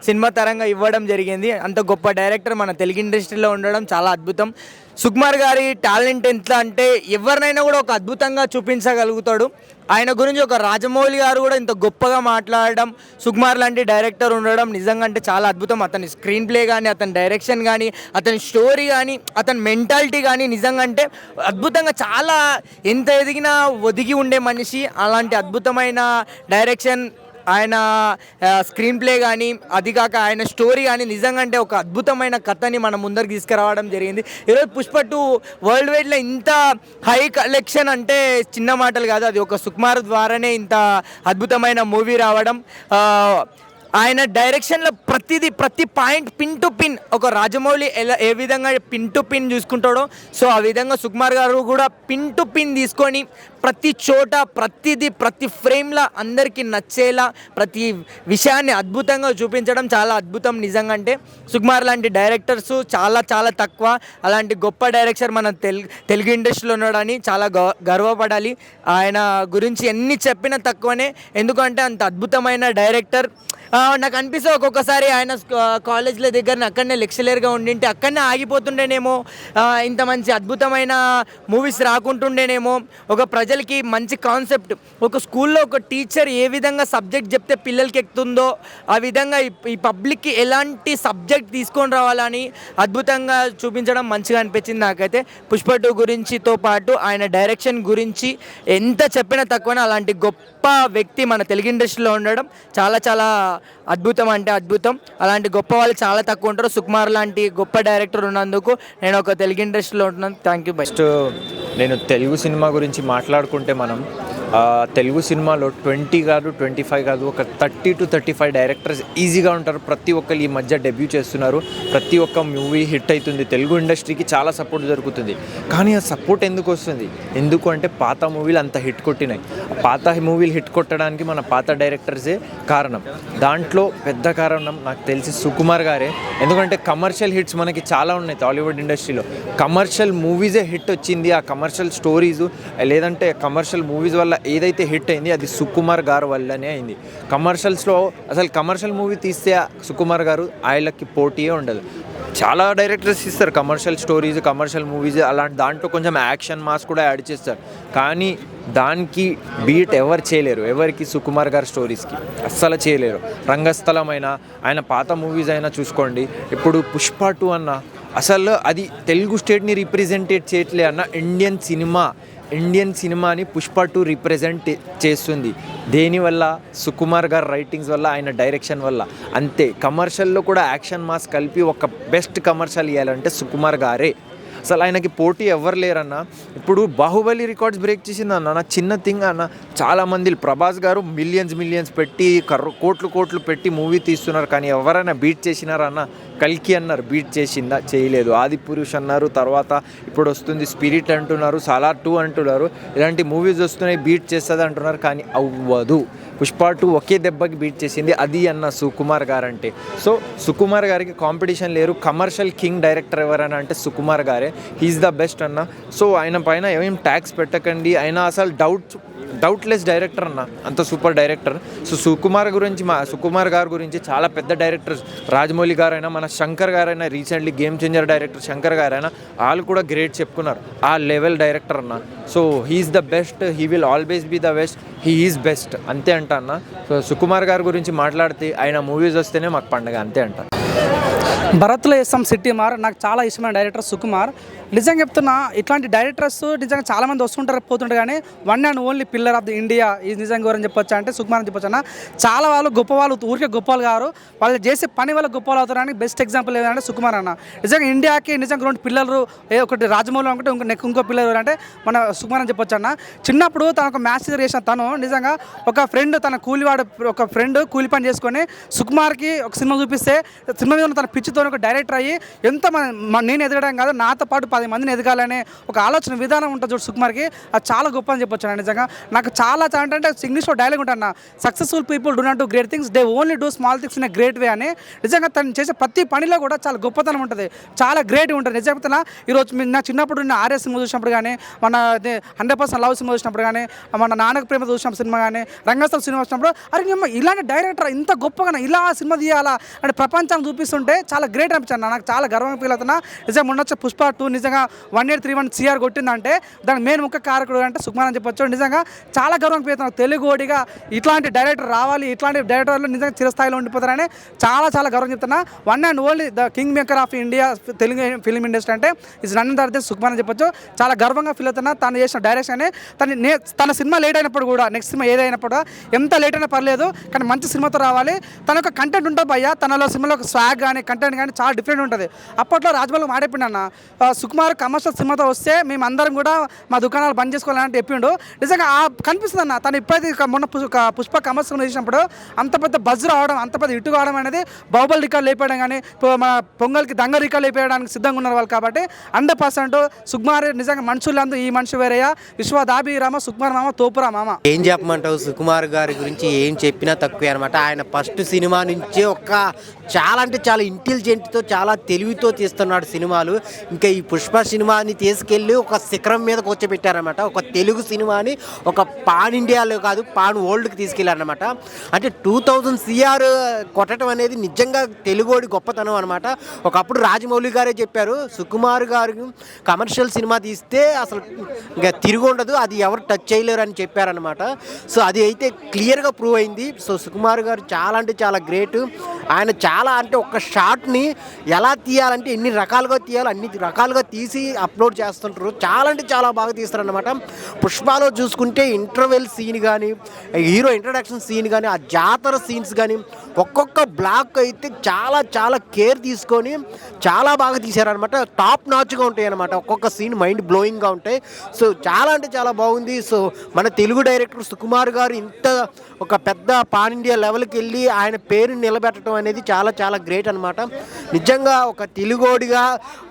సినిమా తరంగా ఇవ్వడం జరిగింది. అంత గొప్ప డైరెక్టర్ మన తెలుగు ఇండస్ట్రీలో ఉండడం చాలా అద్భుతం. సుకుమార్ గారి టాలెంట్ ఎంత అంటే ఎవరినైనా కూడా ఒక అద్భుతంగా చూపించగలుగుతాడు. ఆయన గురించి ఒక రాజమౌళి గారు కూడా ఇంత గొప్పగా మాట్లాడడం, సుకుమార్ లాంటి డైరెక్టర్ ఉండడం నిజంగా అంటే చాలా అద్భుతం. అతని స్క్రీన్ ప్లే కానీ, అతని డైరెక్షన్ కానీ, అతని స్టోరీ కానీ, అతని మెంటాలిటీ కానీ నిజంగా అంటే అద్భుతంగా, చాలా ఎంత ఎదిగినా ఒదిగి ఉండే మనిషి. అలాంటి అద్భుతమైన డైరెక్షన్, ఆయన స్క్రీన్ ప్లే కానీ, అది కాక ఆయన స్టోరీ కానీ నిజంగా అంటే ఒక అద్భుతమైన కథని మన ముందరికి తీసుకురావడం జరిగింది. ఈరోజు పుష్ప 2 వరల్డ్ వైడ్లో ఇంత హై కలెక్షన్ అంటే చిన్న మాటలు కాదు, అది ఒక సుకుమార్ ద్వారానే ఇంత అద్భుతమైన మూవీ రావడం. ఆయన డైరెక్షన్లో ప్రతి పాయింట్ పిన్ టు పిన్ ఒక రాజమౌళి ఏ విధంగా పిన్ టు పిన్ చూసుకుంటాడో, సో ఆ విధంగా సుకుమార్ గారు కూడా పిన్ టు పిన్ తీసుకొని ప్రతి చోట ప్రతి ఫ్రేమ్లో అందరికీ నచ్చేలా ప్రతి విషయాన్ని అద్భుతంగా చూపించడం చాలా అద్భుతం. నిజంగా అంటే సుకుమార్ లాంటి డైరెక్టర్స్ చాలా తక్కువ. అలాంటి గొప్ప డైరెక్టర్ మన తెలుగు ఇండస్ట్రీలో ఉన్నాడని చాలా గర్వపడాలి. ఆయన గురించి ఎన్ని చెప్పినా తక్కువనే, ఎందుకంటే అంత అద్భుతమైన డైరెక్టర్. నాకు అనిపిస్తే ఒక్కొక్కసారి ఆయన కాలేజ్ల దగ్గర అక్కడనే లెక్చరర్గా ఉండింటే అక్కడనే ఆగిపోతుండేనేమో, ఇంత మంచి అద్భుతమైన మూవీస్ రాకుంటుండేనేమో. ఒక ప్రజలకి మంచి కాన్సెప్ట్, ఒక స్కూల్లో ఒక టీచర్ ఏ విధంగా సబ్జెక్ట్ చెప్తే పిల్లలకి ఎక్కుతుందో ఆ విధంగా ఈ పబ్లిక్కి ఎలాంటి సబ్జెక్ట్ తీసుకొని రావాలని అద్భుతంగా చూపించడం మంచిగా అనిపించింది నాకైతే. పుష్ప 2 గురించితో పాటు ఆయన డైరెక్షన్ గురించి ఎంత చెప్పినా తక్కువనే. అలాంటి గొప్ప వ్యక్తి మన తెలుగు ఇండస్ట్రీలో ఉండడం చాలా అద్భుతం అంటే అద్భుతం. అలాంటి గొప్ప వాళ్ళు చాలా తక్కువ ఉంటారు. సుకుమార్ లాంటి గొప్ప డైరెక్టర్ ఉన్నందుకు నేను ఒక తెలుగు ఇండస్ట్రీలో ఉంటున్నాను. Thank you. ఫస్ట్ నేను తెలుగు సినిమా గురించి మాట్లాడుకుంటే మనం తెలుగు సినిమాలో 20 కాదు 25 కాదు, ఒక 30 to 35 డైరెక్టర్స్ ఈజీగా ఉంటారు. ప్రతి ఒక్కరు ఈ మధ్య డెబ్యూ చేస్తున్నారు, ప్రతి ఒక్క మూవీ హిట్ అవుతుంది. తెలుగు ఇండస్ట్రీకి చాలా సపోర్ట్ దొరుకుతుంది. కానీ ఆ సపోర్ట్ ఎందుకు వస్తుంది? ఎందుకు అంటే పాత మూవీలు అంత హిట్ కొట్టినాయి. పాత మూవీలు హిట్ కొట్టడానికి మన పాత డైరెక్టర్సే కారణం. దాంట్లో పెద్ద కారణం నాకు తెలిసి సుకుమార్ గారే. ఎందుకంటే కమర్షియల్ హిట్స్ మనకి చాలా ఉన్నాయి టాలీవుడ్ ఇండస్ట్రీలో. కమర్షియల్ మూవీసే హిట్ వచ్చింది, ఆ కమర్షియల్ స్టోరీస్ లేదంటే కమర్షియల్ మూవీస్ వల్ల ఏదైతే హిట్ అయింది అది సుకుమార్ గారు వల్లనే అయింది. కమర్షియల్స్లో అసలు కమర్షియల్ మూవీ తీస్తే సుకుమార్ గారు ఆయనకి పోటీయే ఉండదు. చాలా డైరెక్టర్స్ ఇస్తారు కమర్షియల్ స్టోరీస్, కమర్షియల్ మూవీస్, అలాంటి దాంట్లో కొంచెం యాక్షన్ మాస్ కూడా యాడ్ చేస్తారు. కానీ దానికి బీట్ ఎవరు చేయలేరు, ఎవరికి సుకుమార్ గారి స్టోరీస్కి అస్సలు చేయలేరు. రంగస్థలమైనా ఆయన పాత మూవీస్ అయినా చూసుకోండి. ఇప్పుడు పుష్ప 2 అన్న అసలు అది తెలుగు స్టేట్ని రిప్రజెంటేట్ చేయట్లే అన్న, ఇండియన్ సినిమాని పుష్ప 2 రిప్రజెంట్ చేస్తుంది. దేనివల్ల? సుకుమార్ గారు రైటింగ్స్ వల్ల, ఆయన డైరెక్షన్ వల్ల. అంతే. కమర్షియల్లో కూడా యాక్షన్ మాస్ కలిపి ఒక బెస్ట్ కమర్షియల్ ఇవ్వాలంటే సుకుమార్ గారే. అసలు ఆయనకి పోటీ ఎవరు లేరన్న. ఇప్పుడు బాహుబలి రికార్డ్స్ బ్రేక్ చేసిందన్న, నా చిన్న థింగ్ అన్న. చాలామంది ప్రభాస్ గారు మిలియన్స్ పెట్టి కోట్లు పెట్టి మూవీ తీస్తున్నారు, కానీ ఎవరైనా బీట్ చేసినారన్న? కల్కి అన్నారు, బీట్ చేసిందా? చేయలేదు. ఆది పురుష్ అన్నారు, తర్వాత ఇప్పుడు వస్తుంది స్పిరిట్ అంటున్నారు, సాలార్ 2 అంటున్నారు. ఇలాంటి మూవీస్ వస్తున్నాయి, బీట్ చేస్తుంది అంటున్నారు, కానీ అవ్వదు. పుష్ప 2 ఒకే దెబ్బకి బీట్ చేసింది, అది అన్న సుకుమార్ గారు అంటే. సో సుకుమార్ గారికి కాంపిటీషన్ లేరు. కమర్షియల్ కింగ్ డైరెక్టర్ ఎవరైనా అంటే సుకుమార్ గారే. హీఈస్ ద బెస్ట్ అన్న. సో ఆయన పైన ఏమేం ట్యాక్స్ పెట్టకండి. ఆయన అసలు డౌట్లెస్ డైరెక్టర్ అన్న, అంత సూపర్ డైరెక్టర్. సో సుకుమార్ గారి గురించి చాలా పెద్ద డైరెక్టర్స్, రాజమౌళి గారైనా, మన శంకర్ గారైనా, రీసెంట్లీ గేమ్ చేంజర్ డైరెక్టర్ శంకర్ గారైనా వాళ్ళు కూడా గ్రేట్ చెప్పుకున్నారు. ఆ లెవెల్ డైరెక్టర్ అన్న. So he is the best, he will always be the best, he is best, అంతే అంట అన్న. సో సుకుమార్ గారి గురించి మాట్లాడితే ఆయన మూవీస్ వస్తేనే మాకు పండగ, అంతే అంట. భరత్లో వేస్తాం సిటీ మార్ నాకు చాలా ఇష్టమైన డైరెక్టర్ సుకుమార్. నిజంగా చెప్తున్నా, ఇట్లాంటి డైరెక్టర్స్ నిజంగా చాలామంది వస్తుంటారు పోతుంటారు, కానీ one and only pillar of the India ఈ నిజంగా ఎవరని చెప్పొచ్చు అంటే సుకుమార్ అని చెప్పొచ్చు అన్న. చాలా వాళ్ళు గొప్ప వాళ్ళు, ఊరికే గొప్పలు గారు, వాళ్ళు చేసే పని వల్ల గొప్పలు అవుతారని బెస్ట్ ఎగ్జాంపుల్ ఏదంటే సుకుమార్ అన్న. నిజంగా ఇండియాకి నిజంగా రెండు పిల్లలు, ఒకటి రాజమౌళి అనుకుంటే ఇంకో పిల్లలు అంటే మన సుకుమార్ అని చెప్పొచ్చు అన్న. చిన్నప్పుడు తన ఒక మ్యాథ్స్ టీచర్ చేసిన తను నిజంగా ఒక ఫ్రెండ్, తన కూలి పని చేసుకొని సుకుమార్కి ఒక సినిమా చూపిస్తే సినిమా మీద తన పిచ్చితో ఒక డైరెక్టర్ అయ్యి ఎంత నేను ఎదగడం కాదు, నాతో పాటు 10 మందిని ఎదగాలనే ఒక ఆలోచన విధానం ఉంటుంది చూడు సుకుమార్కి, అది చాలా గొప్ప అని చెప్పొచ్చు. నిజంగా నాకు చాలా అంటే ఇంగ్లీష్లో డైలాగ్ ఉంటాను, successful people do not do great things, they only do small things in a great way అని. నిజంగా తను చేసే ప్రతి పనిలో కూడా చాలా గొప్పతనం ఉంటుంది, చాలా గ్రేట్ ఉంటుంది. నిజంగా ఈరోజు నా చిన్నప్పుడు నేను ఆర్ఎస్ సినిమా చూసినప్పుడు కానీ, మన 100% లవ్ సినిమా చూసినప్పుడు కానీ, మన నాన్నకు ప్రేమ చూసిన సినిమా కానీ, రంగస్థలం సినిమా వచ్చినప్పుడు అరే ఇలాంటి డైరెక్టర్ ఇంత గొప్పగా ఇలా సినిమా తీయాలా అంటే ప్రపంచాన్ని చూపిస్తుంటే చాలా గ్రేట్ అనిపించాను. నాకు చాలా గర్వంగా ఫీల్ అవుతున్నా. నిజంగా మొన్న వచ్చే పుష్ప 2 నిజంగా 1831 CR కొట్టిందంటే దానికి మెయిన్ ముఖ్య కారకుడు అంటే సుకుమార్ అని చెప్పొచ్చు. నిజంగా చాలా గర్వంగా ఫీల్ అవుతున్నాను. తెలుగుడిగా ఇట్లాంటి డైరెక్టర్ రావాలి, ఇట్లాంటి డైరెక్టర్లు నిజంగా చిరస్థాయిలో ఉండిపోతారని చాలా గర్వం చెప్తున్నా. One and only the king maker of India Telugu film industry అంటే ఇస్ నన్ అదర్ సుకుమార్ అని చెప్పొచ్చు. చాలా గర్వంగా ఫీల్ అవుతున్నా. తను చేసిన డైరెక్షన్ తన సినిమా లేట్ అయినప్పుడు కూడా, నెక్స్ట్ సినిమా ఏదైనప్పుడు ఎంత లేట్ అయినా పర్లేదు కానీ మంచి సినిమాతో రావాలి. తన యొక్క కంటెంట్ ఉంటుంది భయ్యా, తనలో సినిమాలో ఒక స్వాగ్ కానీ కంటెంట్ కానీ చాలా డిఫరెంట్ ఉంటుంది. అప్పట్లో రాజమౌళి మాట్లాడిపోయినా సుకుమార్ కమర్షియల్ సినిమాతో వస్తే మేము అందరం కూడా మా దుకాణాలు బంద్ చేసుకోవాలని చెప్పిండు. నిజంగా కనిపిస్తుంది అన్న, తను ఇప్పుడైతే మొన్న పుష్ప కమర్షియల్ చేసినప్పుడు అంత పెద్ద బజ్ రావడం, అంత పెద్ద ఇటు కావడం అనేది బాహుబలి రికార్డు లేపేయడం కానీ, మన పొంగల్కి దంగ రికార్డు లేపేయడానికి సిద్ధంగా ఉన్నారు వాళ్ళు. కాబట్టి 100% సుకుమార్ నిజంగా మనుషులందరూ ఈ మనిషి వేరేయా, విశ్వదాభిరామ సుకుమార్ మామ తోపురా మామ. ఏం చెప్పమంటావు, సుకుమార్ గారి గురించి ఏం చెప్పినా తక్కువే అనమాట. ఆయన ఫస్ట్ సినిమా నుంచే చాలా అంటే చాలా ఇంటెలిజెంట్తో, చాలా తెలివితో తీస్తున్నాడు సినిమాలు. ఇంకా ఈ పుష్ప సినిమాని తీసుకెళ్ళి ఒక శిఖరం మీద కూర్చోబెట్టారనమాట. ఒక తెలుగు సినిమాని ఒక పాన్ ఇండియాలో కాదు, పాన్ వరల్డ్కి తీసుకెళ్ళారనమాట. అంటే 2000 CR కొట్టడం అనేది నిజంగా తెలుగోడి గొప్పతనం అనమాట. ఒకప్పుడు రాజమౌళి గారే చెప్పారు, సుకుమార్ గారు కమర్షియల్ సినిమా తీస్తే అసలు ఇంకా తిరిగి ఉండదు, అది ఎవరు టచ్ చేయలేరు అని చెప్పారనమాట. సో అది అయితే క్లియర్గా ప్రూవ్ అయింది. సో సుకుమార్ గారు చాలా అంటే చాలా గ్రేట్. ఆయన చాలా అంటే ఒక షాట్ని ఎలా తీయాలంటే ఎన్ని రకాలుగా తీయాలో అన్ని రకాలుగా తీసి అప్లోడ్ చేస్తుంటారు. చాలా అంటే చాలా బాగా తీస్తారనమాట. పుష్పలో చూసుకుంటే ఇంటర్వెల్ సీన్ కానీ, హీరో ఇంట్రడక్షన్ సీన్ కానీ, ఆ జాతర సీన్స్ కానీ, ఒక్కొక్క బ్లాక్ అయితే చాలా కేర్ తీసుకొని చాలా బాగా తీశారనమాట. టాప్ నాచ్గా ఉంటాయి అనమాట. ఒక్కొక్క సీన్ మైండ్ బ్లోయింగ్గా ఉంటాయి. సో చాలా అంటే చాలా బాగుంది. సో మన తెలుగు డైరెక్టర్ సుకుమార్ గారు ఇంత ఒక పెద్ద పాన్ ఇండియా లెవెల్కి వెళ్ళి ఆయన పేరుని నిలబెట్టడం అనేది చాలా గ్రేట్ అనమాట. నిజంగా ఒక తెలుగోడిగా,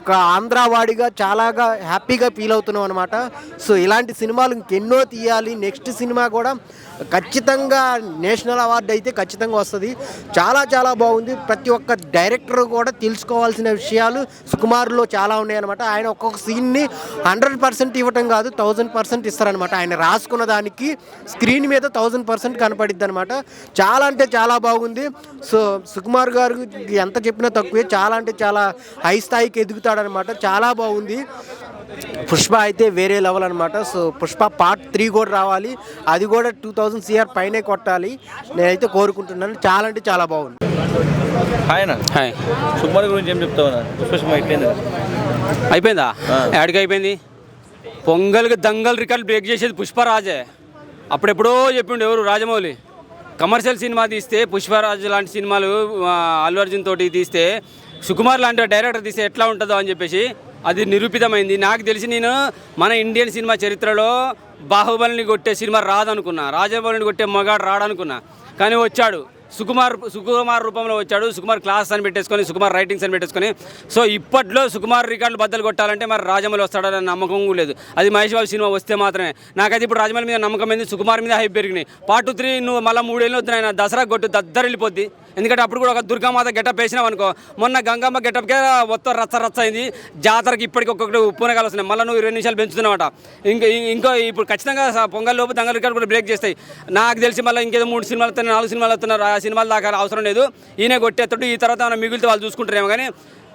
ఒక ఆంధ్రావాడిగా చాలా హ్యాపీగా ఫీల్ అవుతున్నాం అనమాట. సో ఇలాంటి సినిమాలు ఇంకెన్నో తీయాలి. నెక్స్ట్ సినిమా కూడా ఖచ్చితంగా నేషనల్ అవార్డు అయితే ఖచ్చితంగా వస్తుంది. చాలా బాగుంది. ప్రతి ఒక్క డైరెక్టర్ కూడా తెలుసుకోవాల్సిన విషయాలు సుకుమార్లో చాలా ఉన్నాయన్నమాట. ఆయన ఒక్కొక్క సీన్ని 100% ఇవ్వటం కాదు, 1000% ఇస్తారనమాట. ఆయన రాసుకున్న దానికి స్క్రీన్ మీద 1000% కనపడిద్ది అనమాట. చాలా అంటే చాలా బాగుంది. సో సుకుమార్ గారు ఎంత చెప్పినా తక్కువే. చాలా అంటే చాలా హై స్థాయికి ఎదుగుతాడనమాట. చాలా బాగుంది. పుష్ప అయితే వేరే లెవెల్ అనమాట. సో పుష్ప పార్ట్ 3 కూడా రావాలి, అది కూడా 2000 CR పైనే కొట్టాలి నేనైతే కోరుకుంటున్నాను. చాలా అంటే చాలా బాగుంది. హాయ్ సుకుమార్ గురించి ఏం చెప్తావు? పుష్ప సినిమా అయిపోయిందా? యాడికి అయిపోయింది? పొంగల్కి దంగల్ రికార్డు బ్రేక్ చేసేది పుష్పరాజే. అప్పుడెప్పుడో చెప్పిండు ఎవరు, రాజమౌళి. కమర్షియల్ సినిమా తీస్తే పుష్పరాజు లాంటి సినిమాలు అల్లు అర్జున్ తోటి తీస్తే, సుకుమార్ లాంటి డైరెక్టర్ తీస్తే ఎట్లా ఉంటుందో అని చెప్పేసి అది నిరూపితమైంది. నాకు తెలిసి నేను మన ఇండియన్ సినిమా చరిత్రలో బాహుబలిని కొట్టే సినిమా రాదనుకున్నా, రాజమౌళిని కొట్టే మగాడు రాడనుకున్నా. కానీ వచ్చాడు సుకుమార్ రూపంలో వచ్చాడు. సుకుమార్ క్లాస్ అని పెట్టేసుకొని, సుకుమార్ రైటింగ్స్ అని పెట్టేసుకొని. సో ఇప్పట్లో సుకుమార్ రికార్డులు బద్దలు కొట్టాలంటే మరి రాజమౌళి వస్తాడని నమ్మకం లేదు. అది మహేష్ బాబు సినిమా వస్తే మాత్రమే. నాకైతే ఇప్పుడు రాజమౌళి మీద నమ్మకం ఏంది, సుకుమార్ మీద హైప్ పెరిగినాయి. పార్ట్ 3 నువ్వు మళ్ళీ 3 ఏళ్ళు వద్దు ఆయన, దసరా కొట్టు దద్దరు వెళ్ళిపోద్ది. ఎందుకంటే అప్పుడు కూడా ఒక దుర్గామాత గెటప్ వేసినాం అనుకో, మొన్న గంగమ్మ గెటప్కే మొత్తం రచ్చ అయింది. జాతరకి ఇప్పటికి ఒక్కొక్కటి పూనకాలు వస్తున్నాయి, మళ్ళీ నువ్వు 20 నిమిషాలు పెంచుతున్నావట. ఇంకో ఇప్పుడు ఖచ్చితంగా పొంగల్ లోపు దంగల్ రికార్డు కూడా బ్రేక్ చేస్తాయి. నాకు తెలిసి మళ్ళీ ఇంకేదో 3 సినిమాలు వస్తున్నాయి, 4 సినిమాలు వస్తున్నారు. ఆ సినిమాలు దాకా అవసరం లేదు, ఈయనే కొట్టేస్తాడు. ఈ తర్వాత మనం మిగిలితే వాళ్ళు చూసుకుంటారేమో. కానీ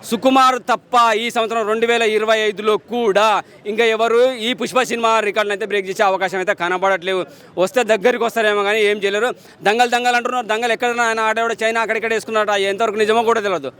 సుకుమార్ తప్ప ఈ సంవత్సరం 2025లో కూడా ఇంకా ఎవరు ఈ పుష్ప సినిమా రికార్డులు అయితే బ్రేక్ చేసే అవకాశం అయితే కనబడట్లేవు. వస్తే దగ్గరికి వస్తారేమో కానీ ఏం చేయలేరు. దంగల్ అంటున్నారు. దంగల్ ఎక్కడ ఆయన ఆడేవాడు చైనా అక్కడిక్కడ వేసుకున్నాడు, ఎంతవరకు నిజమో కూడా తెలియదు.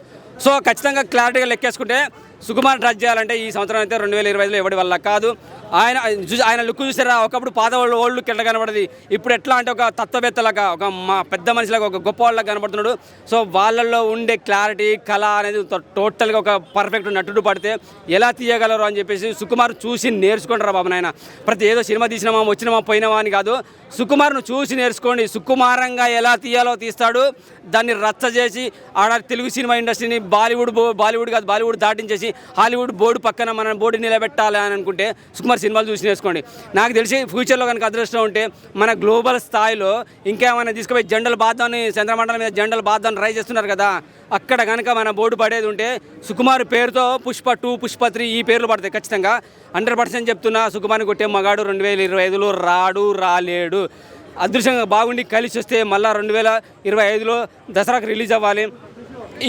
సో ఖచ్చితంగా క్లారిటీగా లెక్కేసుకుంటే సుకుమార్ టచ్ చేయాలంటే ఈ సంవత్సరం అయితే 2025లో ఎవరి వల్ల కాదు. ఆయన లుక్ చూసారా, ఒకప్పుడు పాత ఓల్డ్ లుక్ ఎట్లా కనబడది, ఇప్పుడు ఎట్లా అంటే ఒక తత్వవేత్తలాగా, ఒక పెద్ద మనిషిలాగా, ఒక గొప్ప వాళ్ళగా కనబడుతున్నాడు. సో వాళ్ళల్లో ఉండే క్లారిటీ, కళ అనేది టోటల్గా ఒక పర్ఫెక్ట్ నటుడు పడితే ఎలా తీయగలరు అని చెప్పేసి సుకుమార్ చూసి నేర్చుకుంటారా బాబు నాయన. ప్రతి ఏదో సినిమా తీసినామా వచ్చినామా పోయినామా అని కాదు, సుకుమార్ను చూసి నేర్చుకోండి. సుకుమారంగా ఎలా తీయాలో తీస్తాడు. దాన్ని రచ్చ చేసి ఆడ తెలుగు సినిమా ఇండస్ట్రీని బాలీవుడ్ కాదు బాలీవుడ్ దాటించేసి హాలీవుడ్ బోర్డు పక్కన మన బోర్డు నిలబెట్టాలి అని అనుకుంటే సుకుమార్ సినిమాలు చూసి నేర్చుకోండి. నాకు తెలిసి ఫ్యూచర్లో కనుక అదృష్టం ఉంటే మన గ్లోబల్ స్థాయిలో ఇంకేమైనా తీసుకుపోయి జెండలు బాద్దాన్ని, చంద్రమండలం మీద జెండలు బాద్దాన్ని ట్రై చేస్తున్నారు కదా, అక్కడ కనుక మన బోర్డు పడేది ఉంటే సుకుమార్ పేరుతో పుష్ప 2, పుష్ప 3 ఈ పేర్లు పడతాయి ఖచ్చితంగా. 100% చెప్తున్నా, సుకుమార్ని కొట్టే మగాడు 2025లో రాలేడు. అదృష్టంగా బాగుండి కలిసి వస్తే మళ్ళీ 2025లో దసరాకు రిలీజ్ అవ్వాలి.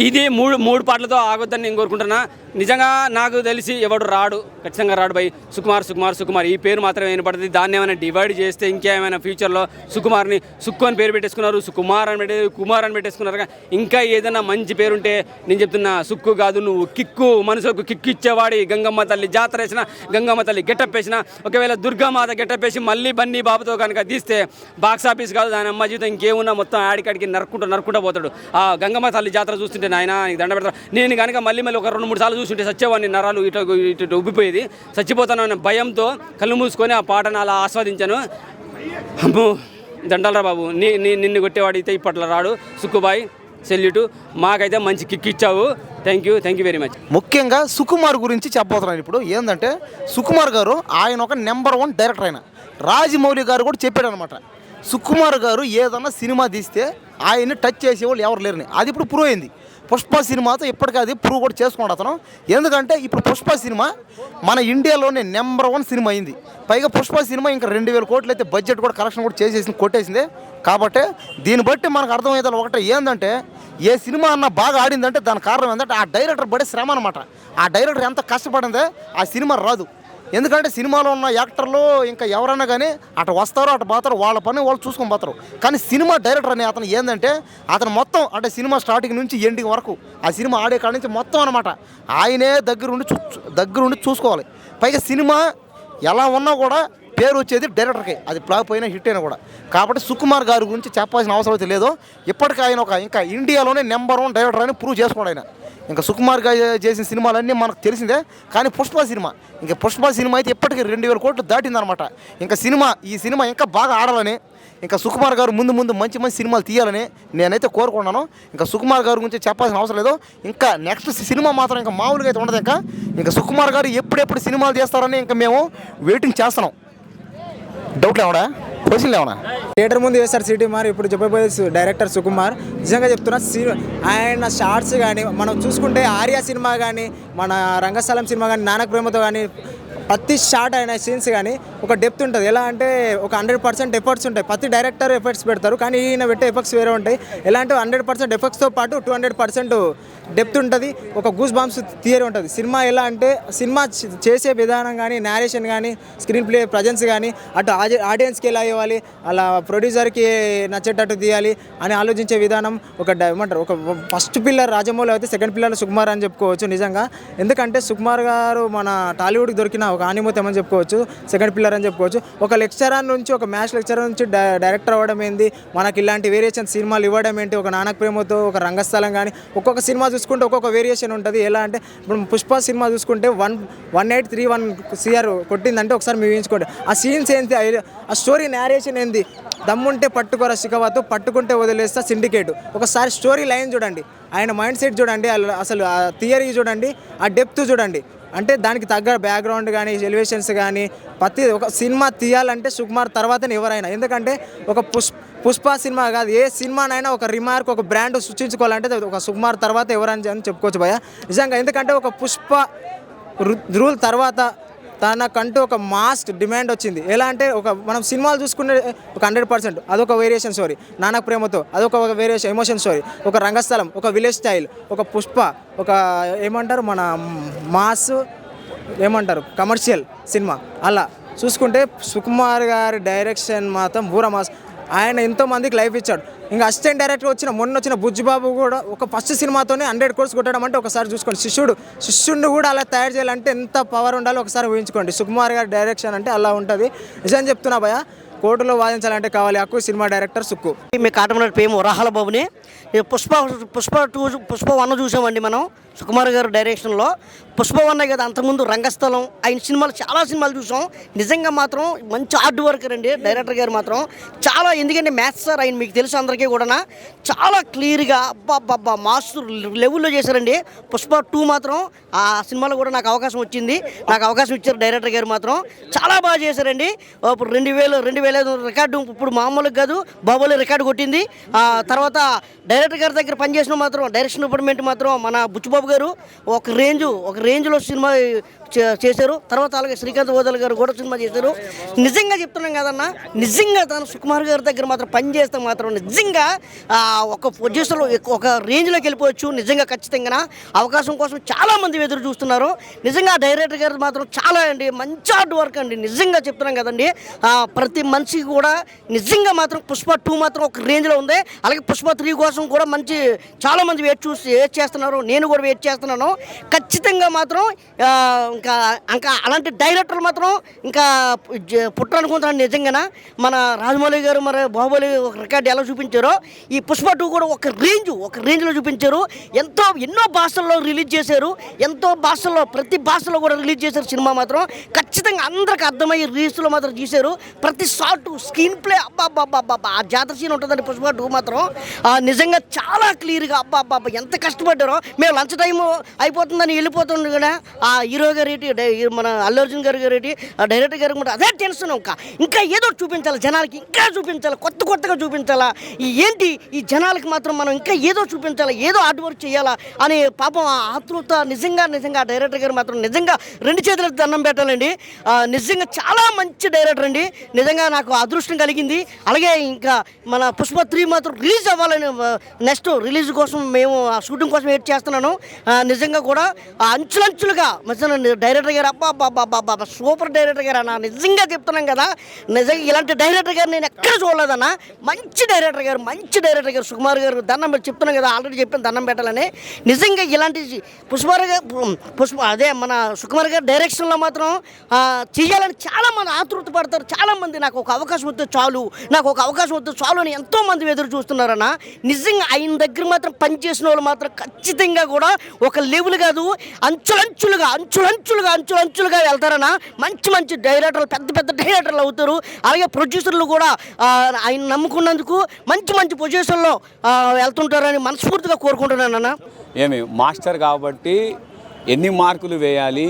ఇది మూడు పాటలతో ఆగొద్దని నేను కోరుకుంటున్నా. నిజంగా నాకు తెలిసి ఎవడు రాడు, ఖచ్చితంగా రాడు బై. సుకుమార్ ఈ పేరు మాత్రమే వినపడుతుంది. దాన్ని ఏమైనా డివైడ్ చేస్తే ఇంకేమైనా ఫ్యూచర్లో సుకుమార్ని సుక్కు అని పేరు పెట్టేసుకున్నారు, కుమార్ అని పెట్టేసుకున్నారు. ఇంకా ఏదైనా మంచి పేరుంటే నేను చెప్తున్నా, సుక్కు కాదు నువ్వు కిక్కు, మనసులకు కిక్కు ఇచ్చేవాడి. గంగమ్మ తల్లి జాతర వేసిన, గంగమ్మ తల్లి గెటప్ వేసిన, ఒకవేళ దుర్గామాత గెటప్ వేసి మళ్ళీ బన్నీ బాబుతో కనుక తీస్తే బాక్స్ ఆఫీస్ కాదు దాని అమ్మ జీవితం ఇంకేమున్నా మొత్తం ఆడికాడికి నరుక్కుంటూ పోతాడు. ఆ గంగమ్మ తల్లి జాతర చూస్తుంటే నాయన నీకు దండ పెడతాడు. నేను కనుక మళ్ళీ ఒక 2-3 సార్లు చూస్తుంటే సచ్చేవాడిని, నరాలు ఇటు ఉబ్బిపోయేది, చచ్చిపోతాను భయంతో కళ్ళు మూసుకొని ఆ పాటను అలా ఆస్వాదించాను. అమ్మో దండాలరా బాబు, నిన్ను కొట్టేవాడితే ఇప్పట్లో రాడు. సుక్కుబాయ్ సెల్యూటు, మాకైతే మంచి కిక్ ఇచ్చావు. Thank you very much. ముఖ్యంగా సుకుమార్ గురించి చెప్పబోతున్నాను ఇప్పుడు. ఏంటంటే సుకుమార్ గారు ఆయన ఒక నెంబర్ 1 డైరెక్టర్. ఆయన రాజమౌళి గారు కూడా చెప్పాడు అనమాట, సుకుమార్ గారు ఏదన్నా సినిమా తీస్తే ఆయన్ని టచ్ చేసేవాళ్ళు ఎవరు లేరని. అది ఇప్పుడు ప్రూవ్ అయింది. పుష్ప సినిమాతో ఇప్పటికీ అది ప్రూవ్ కూడా చేసుకున్నాడు అతను. ఎందుకంటే ఇప్పుడు పుష్ప సినిమా మన ఇండియాలోనే నెంబర్ 1 సినిమా అయింది. పైగా పుష్ప సినిమా ఇంకా 2000 కోట్లు అయితే బడ్జెట్ కూడా కలెక్షన్ కూడా కొట్టేసింది. కాబట్టి దీన్ని బట్టి మనకు అర్థమవుతుంది ఒకటే, ఏంటంటే ఏ సినిమా అన్న బాగా ఆడిందంటే దాని కారణం ఏంటంటే ఆ డైరెక్టర్ పడే శ్రమ అనమాట. ఆ డైరెక్టర్ ఎంత కష్టపడిందే ఆ సినిమా రాదు. ఎందుకంటే సినిమాలో ఉన్న యాక్టర్లు ఇంకా ఎవరైనా కానీ అటు వస్తారో అటు పోతారో, వాళ్ళ పని వాళ్ళు చూసుకొని పోతారు. కానీ సినిమా డైరెక్టర్ అనే అతను ఏంటంటే అతను మొత్తం అంటే సినిమా స్టార్టింగ్ నుంచి ఎండింగ్ వరకు ఆ సినిమా ఆడే కాడి నుంచి మొత్తం అనమాట ఆయనే దగ్గరుండి చూసుకోవాలి. పైగా సినిమా ఎలా ఉన్నా కూడా పేరు వచ్చేది డైరెక్టర్కి, అది ఫ్లాప్ అయినా హిట్ అయినా కూడా. కాబట్టి సుకుమార్ గారి గురించి చెప్పాల్సిన అవసరం అయితే లేదు. ఇప్పటికీ ఆయన ఇంకా ఇండియాలోనే నెంబర్ 1 డైరెక్టర్ అని ప్రూవ్ చేసుకోండి ఆయన. ఇంకా సుకుమార్ గారు చేసిన సినిమాలన్నీ మనకు తెలిసిందే. కానీ పుష్ప సినిమా అయితే ఇప్పటికీ 2000 కోట్లు దాటిందనమాట. ఇంకా ఈ సినిమా ఇంకా బాగా ఆడాలని, ఇంకా సుకుమార్ గారు ముందు మంచి సినిమాలు తీయాలని నేనైతే కోరుకున్నాను. ఇంకా సుకుమార్ గారి గురించి చెప్పాల్సిన అవసరం లేదు. ఇంకా నెక్స్ట్ సినిమా మాత్రం ఇంకా మామూలుగా అయితే ఉండదు. ఇంకా సుకుమార్ గారు ఎప్పుడెప్పుడు సినిమాలు తీస్తారని ఇంకా మేము వెయిటింగ్ చేస్తున్నాం. డౌట్లు ఏమన్నా, క్వశ్చన్లు ఏమన్నా? థియేటర్ ముందు వేస్తారు సిటీ మార్. ఇప్పుడు చెప్పబోయే డైరెక్టర్ సుకుమార్. నిజంగా చెప్తున్నా, ఆయన షార్ట్స్ కానీ మనం చూసుకుంటే ఆర్య సినిమా కానీ, మన రంగస్థలం సినిమా కానీ, నానక్ ప్రేమతో కానీ ప్రతి షార్ట్ అయిన సీన్స్ కానీ ఒక డెప్త్ ఉంటుంది. ఎలా అంటే ఒక 100% ఎఫర్ట్స్ ఉంటాయి. ప్రతి డైరెక్టర్ ఎఫర్ట్స్ పెడతారు, కానీ ఈయన పెట్టే ఎఫెక్ట్స్ వేరే ఉంటాయి. ఎలా అంటే 100% ఎఫెక్ట్స్తో పాటు 200% డెప్త్ ఉంటుంది. ఒక గూస్ బాంబ్స్ థియరీ ఉంటుంది. సినిమా ఎలా అంటే సినిమా చేసే విధానం కానీ, నేరేషన్ కానీ, స్క్రీన్ ప్లే ప్రజెన్స్ కానీ, అటు ఆడియన్స్కి ఎలా ఇవ్వాలి, అలా ప్రొడ్యూసర్కి నచ్చేటట్టు తీయాలి అని ఆలోచించే విధానం ఏమంటారు ఒక ఫస్ట్ పిల్లర్ రాజమౌళి అయితే, సెకండ్ పిల్లర్ సుకుమార్ అని చెప్పుకోవచ్చు నిజంగా. ఎందుకంటే సుకుమార్ గారు మన టాలీవుడ్కి దొరికిన ఒక ఆనిమూతం అని చెప్పుకోవచ్చు, సెకండ్ పిల్లర్ అని చెప్పుకోవచ్చు. ఒక లెక్చరర్ నుంచి, ఒక మ్యాథ్స్ లెక్చరర్ నుంచి డైరెక్టర్ అవ్వడం ఏంది, మనకి ఇలాంటి వేరియేషన్ సినిమాలు ఇవ్వడం ఏంటి, ఒక నానక్ ప్రేమతో, ఒక రంగస్థలం కానీ, ఒక్కొక్క సినిమా చూసుకుంటే ఒక్కొక్క వేరియేషన్ ఉంటుంది. ఎలా అంటే ఇప్పుడు పుష్ప సినిమా చూసుకుంటే 1831 CR కొట్టిందంటే ఒకసారి మీరు ఊహించుకోండి. ఆ సీన్స్ ఏంటి, ఆ స్టోరీ నేరేషన్ ఏంది, దమ్ముంటే పట్టుకోరా శిఖవాతో, పట్టుకుంటే వదిలేస్తా సిండికేట్. ఒకసారి స్టోరీ లైన్ చూడండి, ఆయన మైండ్ సెట్ చూడండి, అసలు ఆ థియరీ చూడండి, ఆ డెప్త్ చూడండి. అంటే దానికి తగ్గ బ్యాక్గ్రౌండ్ కానీ, ఎలివేషన్స్ కానీ, ఒక సినిమా తీయాలంటే సుకుమార్ తర్వాతనే ఎవరైనా. ఎందుకంటే ఒక పుష్ప సినిమా కాదు, ఏ సినిమానైనా ఒక రిమార్క్, ఒక బ్రాండ్ సృష్టించుకోవాలంటే ఒక సుకుమార్ తర్వాత ఎవరని చెప్పుకోవచ్చు భయ్య నిజంగా. ఎందుకంటే ఒక పుష్ప రూల్ తర్వాత తనకంటూ ఒక మాస్ డిమాండ్ వచ్చింది. ఎలా అంటే మనం సినిమాలు చూసుకునే ఒక 100% అదొక వేరియేషన్ స్టోరీ, నానక్ ప్రేమతో అదొక వేరియేషన్ ఎమోషన్ స్టోరీ, ఒక రంగస్థలం, ఒక విలేజ్ స్టైల్, ఒక పుష్ప, ఒక ఏమంటారు మన మాస్ ఏమంటారు కమర్షియల్ సినిమా. అలా చూసుకుంటే సుకుమార్ గారి డైరెక్షన్ మాత్రం బూరా మాస్. ఆయన ఎంతోమందికి లైఫ్ ఇచ్చాడు. ఇంకా అసిస్టెంట్ డైరెక్టర్ మొన్న వచ్చిన బుజ్జిబాబు కూడా ఒక ఫస్ట్ సినిమాతోనే 100 crores కొట్టడం అంటే ఒకసారి చూసుకోండి. శిష్యుడిని కూడా అలా తయారు చేయాలంటే ఎంత పవర్ ఉండాలో ఒకసారి ఊహించుకోండి. సుకుమార్ గారి డైరెక్షన్ అంటే అలా ఉంటుంది. నిజం చెప్తున్నా భయ్య, కోర్టులో వాదించాలంటే కావాలి హక్కు. Cinema director Sukku. మీ కాటమనేని పేము రాహల బాబుని. పుష్ప 1 చూసామండి మనం సుకుమార్ గారు డైరెక్షన్లో. పుష్ప 1 కదా, అంతకుముందు రంగస్థలం, ఆయన సినిమాలు చాలా సినిమాలు చూసాం. నిజంగా మాత్రం మంచి హార్డ్ వర్కర్ అండి డైరెక్టర్ గారు మాత్రం చాలా. ఎందుకంటే మ్యాథ్స్ సార్ ఆయన మీకు తెలుసు అందరికీ కూడా, చాలా క్లియర్గా అబ్బా మాస్టర్ లెవెల్లో చేశారండి. పుష్ప 2 మాత్రం ఆ సినిమాలో కూడా నాకు అవకాశం వచ్చింది, నాకు అవకాశం ఇచ్చారు డైరెక్టర్ గారు మాత్రం. చాలా బాగా చేశారండి. ఇప్పుడు 2005 రికార్డు ఇప్పుడు మామూలుగా కాదు, బాహుబలి రికార్డు కొట్టింది. తర్వాత డైరెక్టర్ గారి దగ్గర పనిచేసిన మాత్రం డైరెక్షన్ డిపార్ట్మెంట్ మాత్రం మన బుచ్చిబాబు గారు ఒక రేంజ్లో సినిమా చేశారు. తర్వాత అలాగే శ్రీకాంత్ ఓదల్ గారు కూడా సినిమా చేశారు. నిజంగా చెప్తున్నాం కదన్నా, నిజంగా తను సుకుమార్ గారి దగ్గర మాత్రం పనిచేస్తే మాత్రం నిజంగా ఒక పొజిషన్లో ఒక రేంజ్లోకి వెళ్ళిపోవచ్చు. నిజంగా ఖచ్చితంగా అవకాశం కోసం చాలామంది ఎదురు చూస్తున్నారు. నిజంగా డైరెక్టర్ గారు మాత్రం చాలా అండి మంచి హార్డ్ వర్క్ అండి. నిజంగా చెప్తున్నాం కదండి, ప్రతి మనిషికి కూడా నిజంగా మాత్రం పుష్ప 2 మాత్రం ఒక రేంజ్లో ఉంది. అలాగే పుష్ప 3 కోసం కూడా చాలామంది వెయిట్ చేస్తున్నారు. నేను కూడా వెయిట్ చేస్తున్నాను. ఖచ్చితంగా మాత్రం ఇంకా అలాంటి డైరెక్టర్లు మాత్రం ఇంకా పుట్టాలనుకుంటున్నాను. నిజంగా మన రాజమౌళి గారు మరి బాహుబలి ఒక రికార్డు ఎలా చూపించారో ఈ పుష్ప 2 కూడా ఒక రేంజ్లో చూపించారు. ఎన్నో భాషల్లో రిలీజ్ చేశారు, ప్రతి భాషలో కూడా రిలీజ్ చేశారు. సినిమా మాత్రం ఖచ్చితంగా అందరికి అర్థమయ్యే రీల్స్లో మాత్రం తీశారు. ప్రతి షార్ట్ స్క్రీన్ ప్లే అబ్బా ఆ జాతర సీన్ ఉంటుందండి పుష్ప 2 మాత్రం నిజంగా చాలా క్లియర్గా అబ్బా ఎంత కష్టపడ్డారో. మేము లంచ్ టైం అయిపోతుందని వెళ్ళిపోతుంది కదా, ఆ హీరో గారేటి మన అల్లు అర్జున్ గారేటి డైరెక్టర్ గారికి కూడా అదే టెన్షన్. ఇంకా ఏదో చూపించాలి జనాలకి, ఇంకా చూపించాలి, కొత్తగా చూపించాలా. ఏంటి ఈ జనాలకి మాత్రం మనం ఇంకా ఏదో చూపించాలి, ఏదో హార్డ్ వర్క్ చేయాలా అని పాపం ఆతృత. నిజంగా డైరెక్టర్ గారు మాత్రం నిజంగా 2 చేతులకు దండం పెట్టాలండి. నిజంగా చాలా మంచి డైరెక్టర్ అండి. నిజంగా నాకు అదృష్టం కలిగింది. అలాగే ఇంకా మన పుష్ప 3 మాత్రం రిలీజ్ అవ్వాలని నెక్స్ట్ రిలీజ్ కోసం మేము షూటింగ్ కోసం వెయిట్ చేస్తున్నాను. నిజంగా కూడా అంచులంచులుగా డైరెక్టర్ గారు అబ్బా సూపర్ డైరెక్టర్ గారు అన్న. నిజంగా చెప్తున్నాం కదా, నిజంగా ఇలాంటి డైరెక్టర్ గారు నేను ఎక్కడ చూడలేదన్న. మంచి డైరెక్టర్ గారు సుకుమార్ గారు దండం పెట్టి చెప్తున్నాం కదా, ఆల్రెడీ చెప్పాను దండం పెట్టాలని. నిజంగా ఇలాంటి మన సుకుమార్ గారు డైరెక్షన్లో మాత్రం చేయాలని చాలామంది ఆతృత పడతారు. చాలామంది నాకు ఒక అవకాశం వస్తే చాలు అని ఎంతోమంది ఎదురు చూస్తున్నారన్న. నిజంగా ఆయన దగ్గర మాత్రం పనిచేసిన వాళ్ళు మాత్రం ఖచ్చితంగా కూడా ఒక లెవెల్ కాదు, అంచులంచులుగా వెళ్తారన్న. మంచి డైరెక్టర్లు, పెద్ద డైరెక్టర్లు అవుతారు. అలాగే ప్రొడ్యూసర్లు కూడా ఆయన నమ్ముకున్నందుకు మంచి పొజిషన్లో వెళ్తుంటారని మనస్ఫూర్తిగా కోరుకుంటున్నానన్న. మాస్టర్ కాబట్టి ఎన్ని మార్కులు వేయాలి,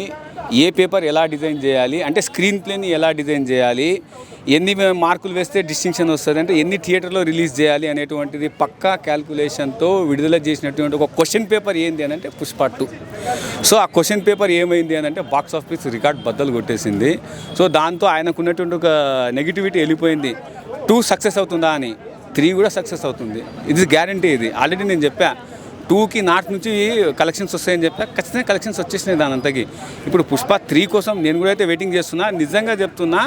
ఏ పేపర్ ఎలా డిజైన్ చేయాలి, అంటే స్క్రీన్ ప్లేని ఎలా డిజైన్ చేయాలి, ఎన్ని మార్కులు వేస్తే డిస్టింక్షన్ వస్తుంది, అంటే ఎన్ని థియేటర్లో రిలీజ్ చేయాలి అనేటువంటిది పక్కా క్యాల్కులేషన్తో విడుదల చేసినటువంటి ఒక క్వశ్చన్ పేపర్ ఏంది అని అంటే పుష్ప 2. సో ఆ క్వశ్చన్ పేపర్ ఏమైంది అని అంటే బాక్స్ ఆఫీస్ రికార్డ్ బద్దలు కొట్టేసింది. సో దాంతో ఆయనకున్నటువంటి ఒక నెగిటివిటీ వెళ్ళిపోయింది. 2 సక్సెస్ అవుతుందా అని, 3 కూడా సక్సెస్ అవుతుంది. ఇది గ్యారంటీ. ఇది ఆల్రెడీ నేను చెప్పా, 2కి నార్త్ నుంచి కలెక్షన్స్ వస్తాయని చెప్పా. ఖచ్చితంగా కలెక్షన్స్ వచ్చేసినాయి దాని అంతకి. ఇప్పుడు పుష్ప 3 కోసం నేను కూడా అయితే వెయిటింగ్ చేస్తున్నా. నిజంగా చెప్తున్నా,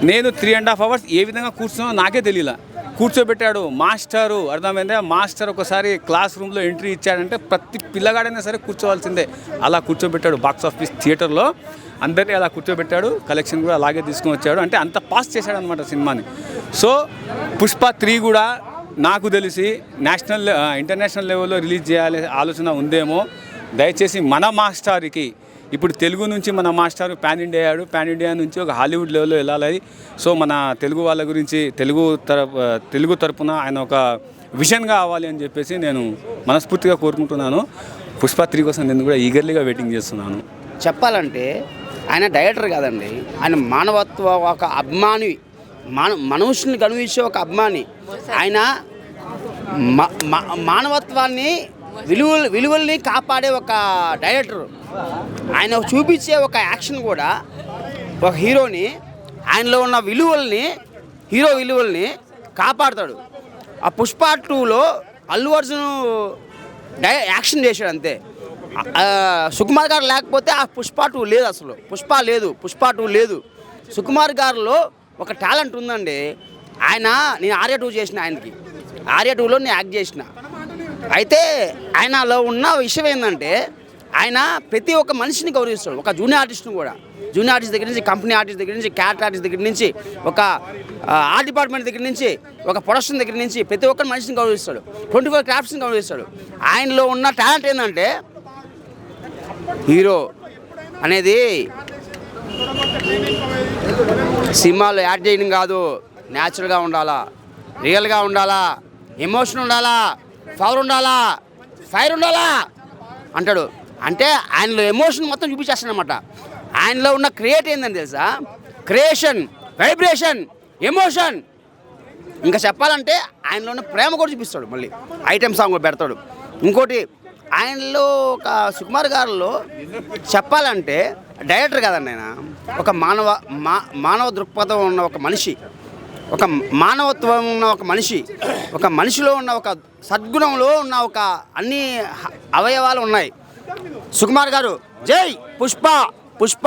నేను 3.5 hours ఏ విధంగా కూర్చున్నానో నాకే తెలియలా. కూర్చోబెట్టాడు మాస్టరు, అర్థమైందా? మాస్టర్ ఒకసారి క్లాస్ రూమ్లో ఎంట్రీ ఇచ్చాడంటే ప్రతి పిల్లగాడైనా సరే కూర్చోవాల్సిందే. అలా కూర్చోబెట్టాడు బాక్స్ ఆఫీస్ థియేటర్లో, అందరినీ అలా కూర్చోబెట్టాడు. కలెక్షన్ కూడా అలాగే తీసుకొని వచ్చాడు. అంటే అంత పాస్ చేశాడు అనమాట సినిమాని. సో పుష్ప 3 కూడా నాకు తెలిసి ఇంటర్నేషనల్ లెవెల్లో రిలీజ్ చేయాలి ఆలోచన ఉందేమో. దయచేసి మన మాస్టర్కి ఇప్పుడు తెలుగు నుంచి మన మాస్టర్ పాన్ ఇండియా నుంచి ఒక హాలీవుడ్ లెవెల్లో వెళ్ళాలి. సో మన తెలుగు వాళ్ళ గురించి తెలుగు తరపున ఆయన ఒక విజన్గా అవ్వాలి అని చెప్పేసి నేను మనస్ఫూర్తిగా కోరుకుంటున్నాను. పుష్ప 3 కోసం నేను కూడా ఈగర్లీగా వెయిటింగ్ చేస్తున్నాను. చెప్పాలంటే ఆయన డైరెక్టర్ కాదండి, ఆయన మానవత్వ ఒక అభిమాని, మనుషుల్ని కనిపించే ఒక అభిమాని. ఆయన మానవత్వాన్ని విలువల్ని కాపాడే ఒక డైరెక్టర్. ఆయన చూపించే ఒక యాక్షన్ కూడా ఒక హీరోని, ఆయనలో ఉన్న హీరో విలువల్ని కాపాడుతాడు. ఆ పుష్ప 2లో అల్లు అర్జున్ యాక్షన్ చేశాడు అంతే. సుకుమార్ గారు లేకపోతే ఆ పుష్ప 2 లేదు, అసలు పుష్ప 2 లేదు. సుకుమార్ గారిలో ఒక టాలెంట్ ఉందండి. నేను ఆర్య 2 చేసిన, ఆర్య 2లో నేను యాక్ట్ చేసిన. అయితే ఆయనలో ఉన్న విషయం ఏంటంటే ఆయన ప్రతి ఒక్క మనిషిని గౌరవిస్తాడు. ఒక జూనియర్ ఆర్టిస్ట్ని కూడా, జూనియర్ ఆర్టిస్ట్ దగ్గర నుంచి, కంపెనీ ఆర్టిస్ట్ దగ్గర నుంచి, క్యారెక్టర్ ఆర్టిస్ట్ దగ్గర నుంచి, ఒక ఆర్ట్ డిపార్ట్మెంట్ దగ్గర నుంచి, ఒక ప్రొడక్షన్ దగ్గర నుంచి ప్రతి ఒక్క మనిషిని గౌరవిస్తాడు. 24 క్రాఫ్ట్స్ని గౌరవిస్తాడు. ఆయనలో ఉన్న టాలెంట్ ఏంటంటే హీరో అనేది సినిమాలో యాడ్ చేయడం కాదు, న్యాచురల్గా ఉండాలా, రియల్గా ఉండాలా, ఎమోషన్ ఉండాలా, పవర్ ఉండాలా, ఫైర్ ఉండాలా అంటాడు. అంటే ఆయనలో ఎమోషన్ మొత్తం చూపించేస్తాడనమాట. ఆయనలో ఉన్న క్రియేట్ ఏందని తెలుసా? Creation, vibration, emotion. ఇంకా చెప్పాలంటే ఆయనలో ఉన్న ప్రేమ కూడా చూపిస్తాడు. మళ్ళీ ఐటెం సాంగ్ కూడా పెడతాడు. ఇంకోటి ఆయనలో ఒక సుకుమార్ గారిలో చెప్పాలంటే డైరెక్టర్ కాదండి, ఆయన ఒక మానవ దృక్పథం ఉన్న ఒక మనిషి, ఒక మానవత్వం ఉన్న ఒక మనిషి, ఒక మనిషిలో ఉన్న ఒక సద్గుణంలో ఉన్న ఒక అన్ని అవయవాలు ఉన్నాయి. సుకుమార్ గారు జై పుష్ప.